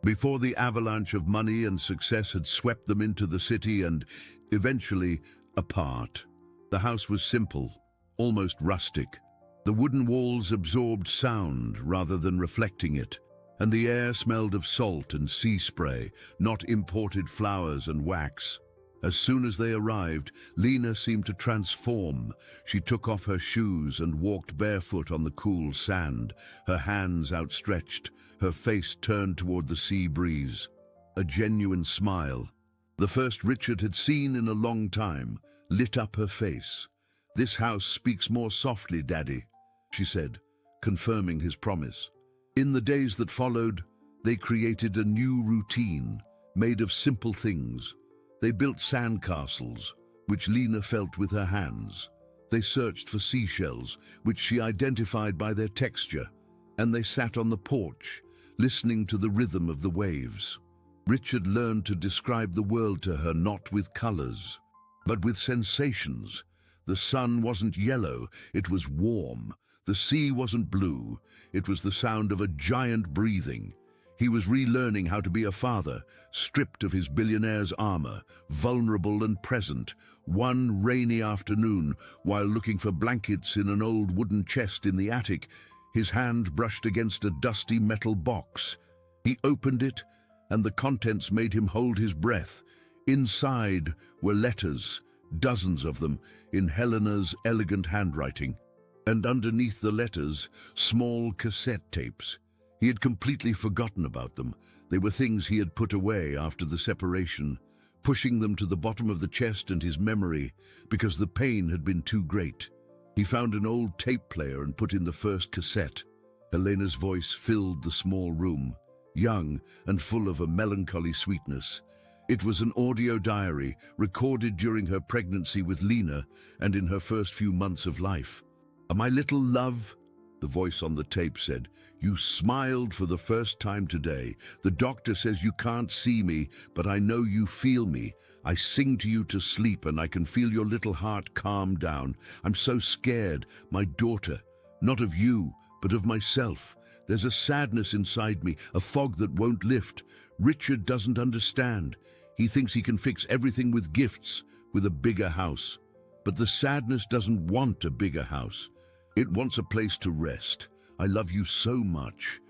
before the avalanche of money and success had swept them into the city and, eventually, apart. The house was simple, almost rustic. The wooden walls absorbed sound rather than reflecting it, and the air smelled of salt and sea spray, not imported flowers and wax. As soon as they arrived, Lena seemed to transform. She took off her shoes and walked barefoot on the cool sand, her hands outstretched, her face turned toward the sea breeze. A genuine smile, the first Richard had seen in a long time, lit up her face. "This house speaks more softly, Daddy," she said, confirming his promise. In the days that followed, they created a new routine, made of simple things. They built sandcastles, which Lena felt with her hands. They searched for seashells, which she identified by their texture, and they sat on the porch, listening to the rhythm of the waves. Richard learned to describe the world to her not with colors, but with sensations. The sun wasn't yellow, it was warm. The sea wasn't blue, it was the sound of a giant breathing. He was relearning how to be a father, stripped of his billionaire's armor, vulnerable and present. One rainy afternoon, while looking for blankets in an old wooden chest in the attic, his hand brushed against a dusty metal box. He opened it, and the contents made him hold his breath. Inside were letters, dozens of them, in Helena's elegant handwriting. And underneath the letters, small cassette tapes. He had completely forgotten about them. They were things he had put away after the separation, pushing them to the bottom of the chest and his memory, because the pain had been too great. He found an old tape player and put in the first cassette. Helena's voice filled the small room, young and full of a melancholy sweetness. It was an audio diary recorded during her pregnancy with Lena and in her first few months of life. "My little love," the voice on the tape said, "you smiled for the first time today. The doctor says you can't see me, but I know you feel me. I sing to you to sleep and I can feel your little heart calm down. I'm so scared, my daughter, not of you, but of myself. There's a sadness inside me, a fog that won't lift. Richard doesn't understand. He thinks he can fix everything with gifts, with a bigger house. But the sadness doesn't want a bigger house. It wants a place to rest. I love you so much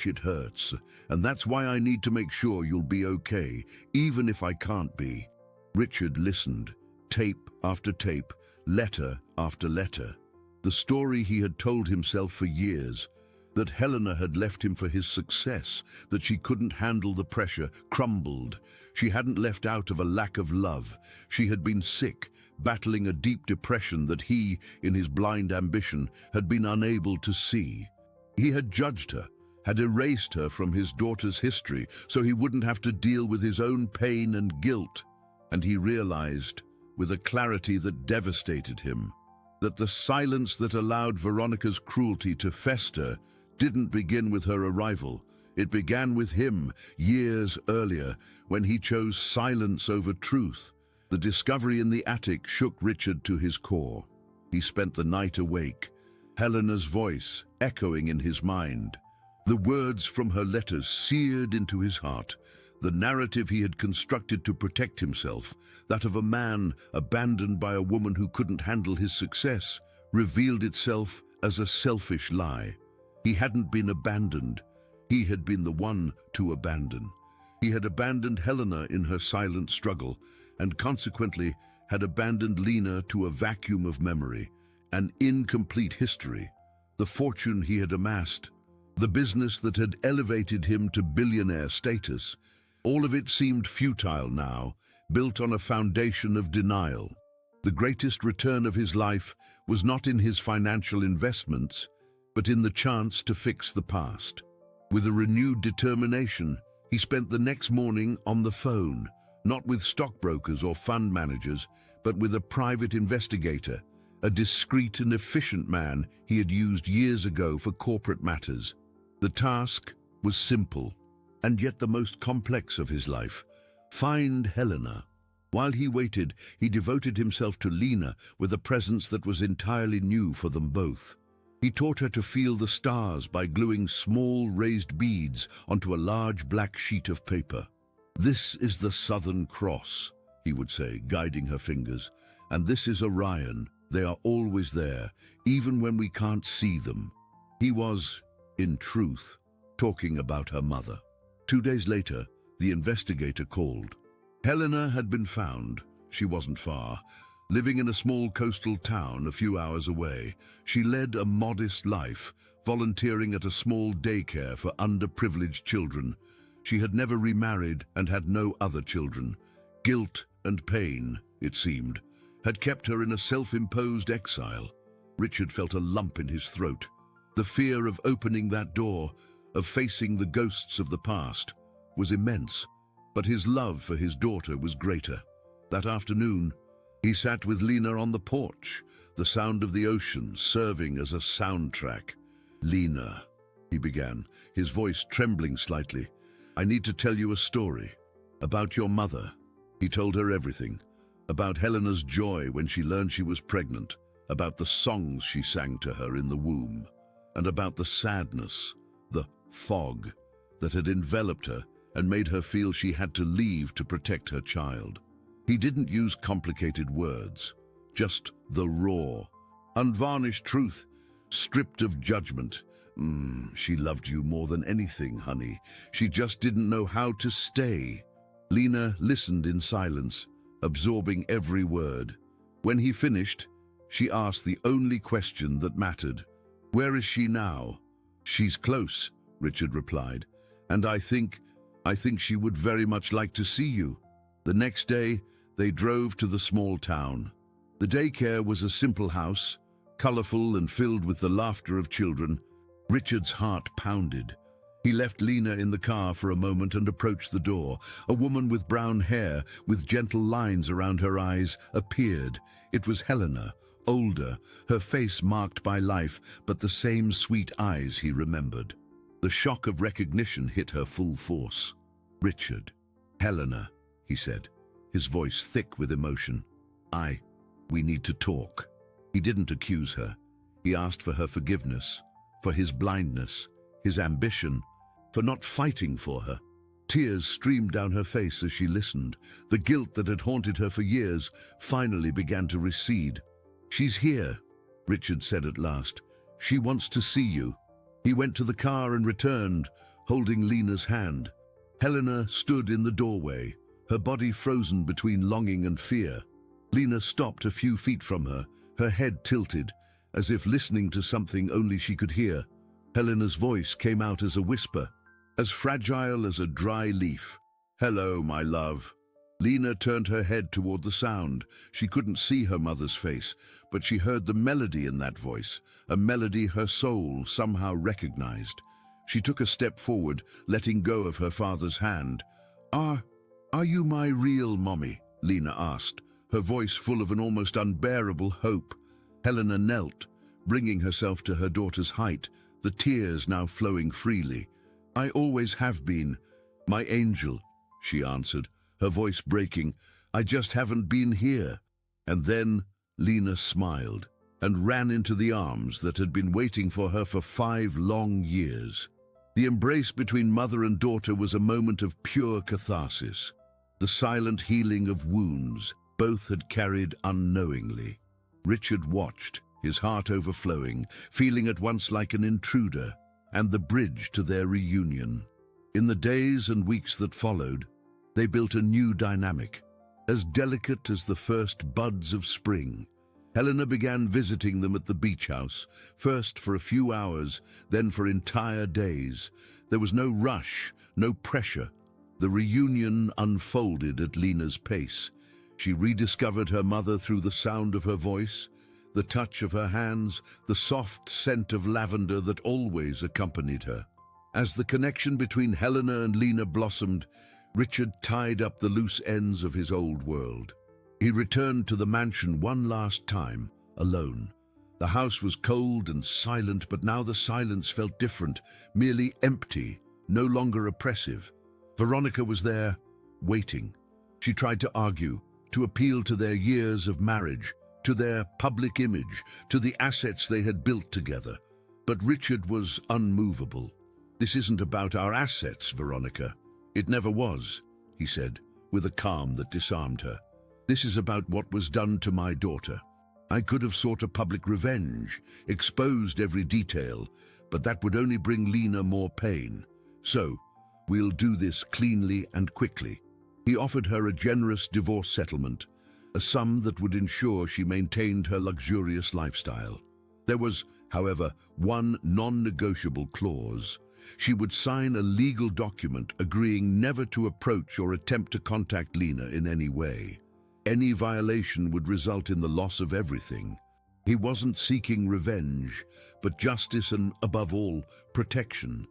it hurts, and that's why I need to make sure you'll be okay, even if I can't be. Richard listened, tape after tape, letter after letter. The story he had told himself for years, that Helena had left him for his success, that she couldn't handle the pressure, crumbled. She hadn't left out of a lack of love. She had been sick, battling a deep depression that he, in his blind ambition, had been unable to see. He had judged her, had erased her from his daughter's history so he wouldn't have to deal with his own pain and guilt. And he realized, with a clarity that devastated him, that the silence that allowed Veronica's cruelty to fester didn't begin with her arrival. It began with him, years earlier, when he chose silence over truth. The discovery in the attic shook Richard to his core. He spent the night awake, Helena's voice echoing in his mind. The words from her letters seared into his heart. The narrative he had constructed to protect himself, that of a man abandoned by a woman who couldn't handle his success, revealed itself as a selfish lie. He hadn't been abandoned. He had been the one to abandon. He had abandoned Helena in her silent struggle, and consequently had abandoned Lena to a vacuum of memory, an incomplete history, the fortune he had amassed, the business that had elevated him to billionaire status. All of it seemed futile now, built on a foundation of denial. The greatest return of his life was not in his financial investments, but in the chance to fix the past. With a renewed determination, he spent the next morning on the phone, not with stockbrokers or fund managers, but with a private investigator, a discreet and efficient man he had used years ago for corporate matters. The task was simple, and yet the most complex of his life: find Helena. While he waited, he devoted himself to Lena with a presence that was entirely new for them both. He taught her to feel the stars by gluing small raised beads onto a large black sheet of paper. "This is the Southern Cross," he would say, guiding her fingers. "And this is Orion. They are always there, even when we can't see them." He was, in truth, talking about her mother. 2 days later, the investigator called. Helena had been found. She wasn't far. Living in a small coastal town a few hours away, she led a modest life, volunteering at a small daycare for underprivileged children. She had never remarried and had no other children. Guilt and pain, it seemed, had kept her in a self-imposed exile. Richard felt a lump in his throat. The fear of opening that door, of facing the ghosts of the past, was immense, but his love for his daughter was greater. That afternoon, he sat with Lena on the porch, the sound of the ocean serving as a soundtrack. "Lena," he began, his voice trembling slightly, "I need to tell you a story about your mother." He told her everything, about Helena's joy when she learned she was pregnant, about the songs she sang to her in the womb, and about the sadness, the fog, that had enveloped her and made her feel she had to leave to protect her child. He didn't use complicated words, just the raw, unvarnished truth, stripped of judgment. She loved you more than anything, honey. She just didn't know how to stay." Lena listened in silence, absorbing every word. When he finished, she asked the only question that mattered. "Where is she now?" "She's close," Richard replied, "and I think she would very much like to see you." The next day, they drove to the small town. The daycare was a simple house, colorful and filled with the laughter of children. Richard's heart pounded. He left Lena in the car for a moment and approached the door. A woman with brown hair, with gentle lines around her eyes, appeared. It was Helena, older, her face marked by life, but the same sweet eyes he remembered. The shock of recognition hit her full force. "Richard." "Helena," he said, his voice thick with emotion. We need to talk." He didn't accuse her. He asked for her forgiveness, for his blindness, his ambition, for not fighting for her. Tears streamed down her face as she listened. The guilt that had haunted her for years finally began to recede. "She's here," Richard said at last. "She wants to see you." He went to the car and returned, holding Lena's hand. Helena stood in the doorway, her body frozen between longing and fear. Lena stopped a few feet from her, her head tilted, as if listening to something only she could hear. Helena's voice came out as a whisper, as fragile as a dry leaf. "Hello, my love." Lena turned her head toward the sound. She couldn't see her mother's face, but she heard the melody in that voice, a melody her soul somehow recognized. She took a step forward, letting go of her father's hand. Are you my real mommy?" Lena asked, her voice full of an almost unbearable hope. Helena knelt, bringing herself to her daughter's height, the tears now flowing freely. "I always have been, my angel," she answered, her voice breaking. "I just haven't been here." And then Lena smiled and ran into the arms that had been waiting for her for 5 long years. The embrace between mother and daughter was a moment of pure catharsis, the silent healing of wounds both had carried unknowingly. Richard watched, his heart overflowing, feeling at once like an intruder and the bridge to their reunion. In the days and weeks that followed, they built a new dynamic, as delicate as the first buds of spring. Helena began visiting them at the beach house, first for a few hours, then for entire days. There was no rush, no pressure. The reunion unfolded at Lena's pace. She rediscovered her mother through the sound of her voice, the touch of her hands, the soft scent of lavender that always accompanied her. As the connection between Helena and Lena blossomed, Richard tied up the loose ends of his old world. He returned to the mansion one last time, alone. The house was cold and silent, but now the silence felt different, merely empty, no longer oppressive. Veronica was there, waiting. She tried to argue, to appeal to their years of marriage, to their public image, to the assets they had built together. But Richard was unmovable. "This isn't about our assets, Veronica. It never was," he said, with a calm that disarmed her. "This is about what was done to my daughter. I could have sought a public revenge, exposed every detail, but that would only bring Lena more pain. So, we'll do this cleanly and quickly." He offered her a generous divorce settlement, a sum that would ensure she maintained her luxurious lifestyle. There was, however, one non-negotiable clause. She would sign a legal document agreeing never to approach or attempt to contact Lena in any way. Any violation would result in the loss of everything. He wasn't seeking revenge, but justice and, above all, protection.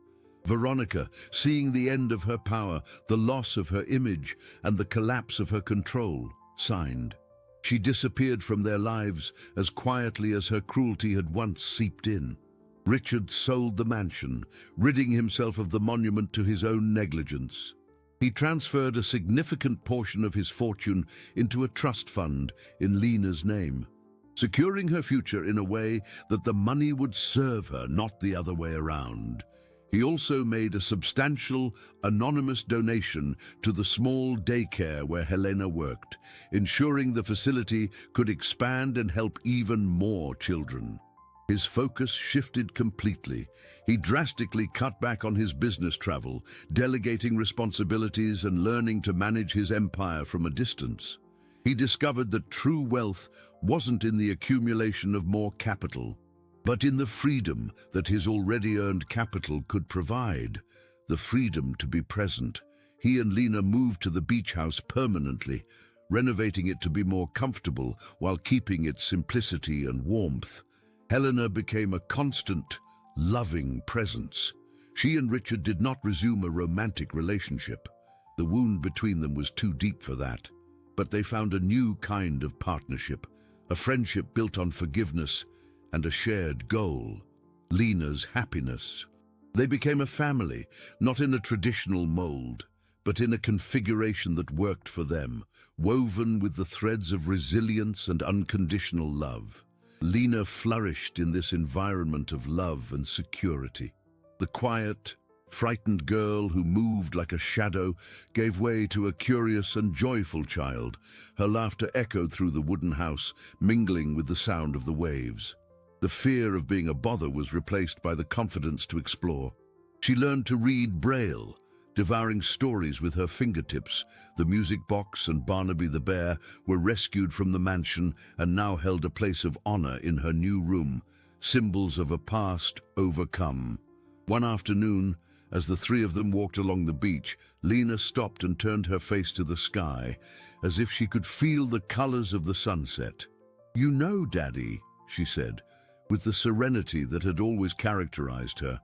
Veronica, seeing the end of her power, the loss of her image, and the collapse of her control, signed. She disappeared from their lives as quietly as her cruelty had once seeped in. Richard sold the mansion, ridding himself of the monument to his own negligence. He transferred a significant portion of his fortune into a trust fund in Lena's name, securing her future in a way that the money would serve her, not the other way around. He also made a substantial, anonymous donation to the small daycare where Helena worked, ensuring the facility could expand and help even more children. His focus shifted completely. He drastically cut back on his business travel, delegating responsibilities and learning to manage his empire from a distance. He discovered that true wealth wasn't in the accumulation of more capital, but in the freedom that his already earned capital could provide, the freedom to be present. He and Lena moved to the beach house permanently, renovating it to be more comfortable while keeping its simplicity and warmth. Helena became a constant, loving presence. She and Richard did not resume a romantic relationship. The wound between them was too deep for that. But they found a new kind of partnership, a friendship built on forgiveness and a shared goal, Lena's happiness. They became a family, not in a traditional mold, but in a configuration that worked for them, woven with the threads of resilience and unconditional love. Lena flourished in this environment of love and security. The quiet, frightened girl who moved like a shadow gave way to a curious and joyful child. Her laughter echoed through the wooden house, mingling with the sound of the waves. The fear of being a bother was replaced by the confidence to explore. She learned to read Braille, devouring stories with her fingertips. The music box and Barnaby the bear were rescued from the mansion and now held a place of honor in her new room, symbols of a past overcome. One afternoon, as the three of them walked along the beach, Lena stopped and turned her face to the sky, as if she could feel the colors of the sunset. "You know, Daddy," she said, with the serenity that had always characterized her,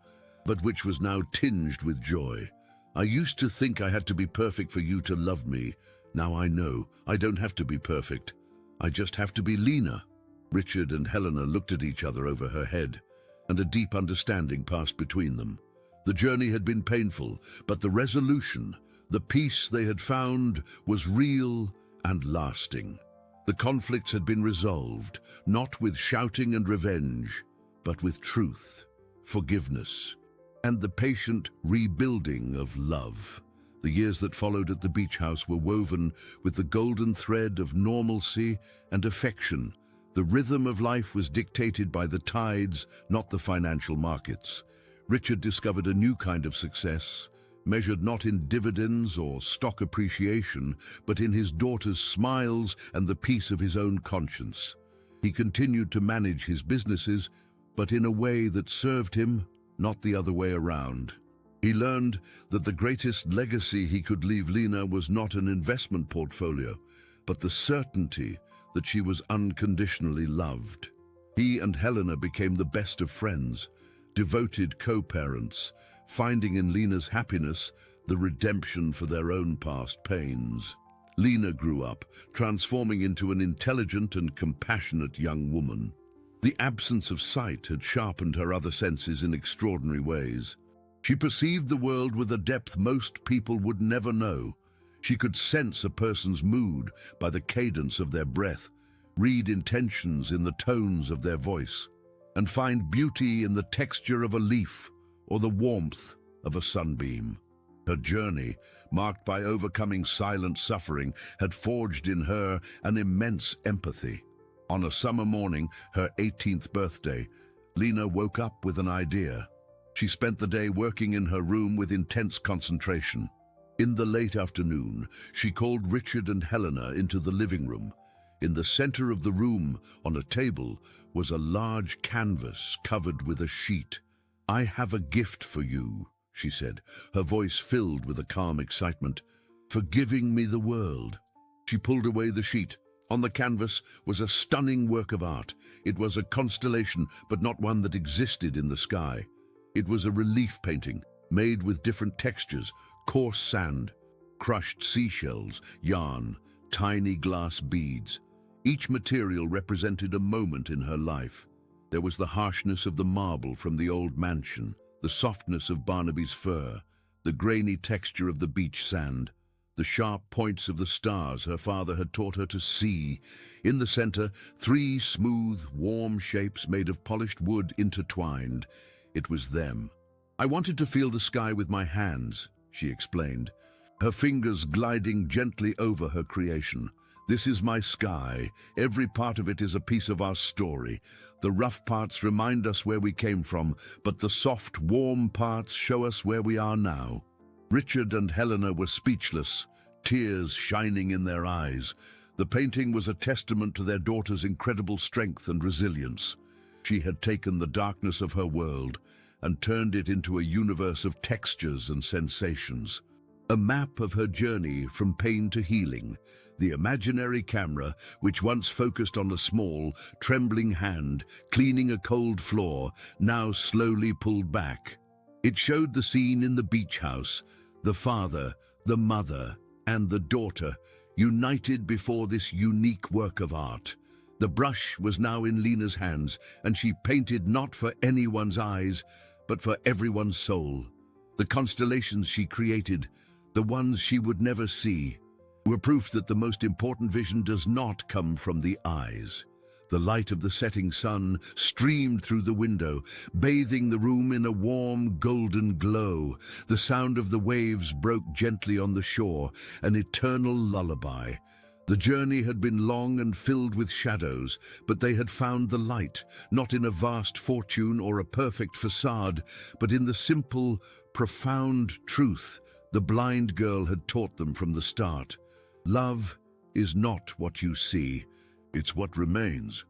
but which was now tinged with joy. "I used to think I had to be perfect for you to love me. Now I know I don't have to be perfect. I just have to be Lena." Richard and Helena looked at each other over her head, and a deep understanding passed between them. The journey had been painful, but the resolution, the peace they had found, was real and lasting. The conflicts had been resolved, not with shouting and revenge, but with truth, forgiveness, and the patient rebuilding of love. The years that followed at the beach house were woven with the golden thread of normalcy and affection. The rhythm of life was dictated by the tides, not the financial markets. Richard discovered a new kind of success, measured not in dividends or stock appreciation, but in his daughter's smiles and the peace of his own conscience. He continued to manage his businesses, but in a way that served him, not the other way around. He learned that the greatest legacy he could leave Lena was not an investment portfolio, but the certainty that she was unconditionally loved. He and Helena became the best of friends, devoted co-parents, finding in Lena's happiness the redemption for their own past pains. Lena grew up, transforming into an intelligent and compassionate young woman. The absence of sight had sharpened her other senses in extraordinary ways. She perceived the world with a depth most people would never know. She could sense a person's mood by the cadence of their breath, read intentions in the tones of their voice, and find beauty in the texture of a leaf or the warmth of a sunbeam. Her journey, marked by overcoming silent suffering, had forged in her an immense empathy. On a summer morning, her 18th birthday, Lena woke up with an idea. She spent the day working in her room with intense concentration. In the late afternoon, she called Richard and Helena into the living room. In the center of the room, on a table, was a large canvas covered with a sheet. "I have a gift for you," she said, her voice filled with a calm excitement, "for giving me the world." She pulled away the sheet. On the canvas was a stunning work of art. It was a constellation, but not one that existed in the sky. It was a relief painting, made with different textures: coarse sand, crushed seashells, yarn, tiny glass beads. Each material represented a moment in her life. There was the harshness of the marble from the old mansion, the softness of Barnaby's fur, the grainy texture of the beach sand, the sharp points of the stars her father had taught her to see. In the center, 3 smooth, warm shapes made of polished wood intertwined. It was them. "I wanted to feel the sky with my hands," she explained, her fingers gliding gently over her creation. "This is my sky. Every part of it is a piece of our story. The rough parts remind us where we came from, but the soft, warm parts show us where we are now." Richard and Helena were speechless, tears shining in their eyes. The painting was a testament to their daughter's incredible strength and resilience. She had taken the darkness of her world and turned it into a universe of textures and sensations. A map of her journey from pain to healing. The imaginary camera, which once focused on a small, trembling hand cleaning a cold floor, now slowly pulled back. It showed the scene in the beach house, the father, the mother, and the daughter, united before this unique work of art. The brush was now in Lena's hands, and she painted not for anyone's eyes, but for everyone's soul. The constellations she created, the ones she would never see, were proof that the most important vision does not come from the eyes. The light of the setting sun streamed through the window, bathing the room in a warm, golden glow. The sound of the waves broke gently on the shore, an eternal lullaby. The journey had been long and filled with shadows, but they had found the light, not in a vast fortune or a perfect facade, but in the simple, profound truth the blind girl had taught them from the start. Love is not what you see, it's what remains.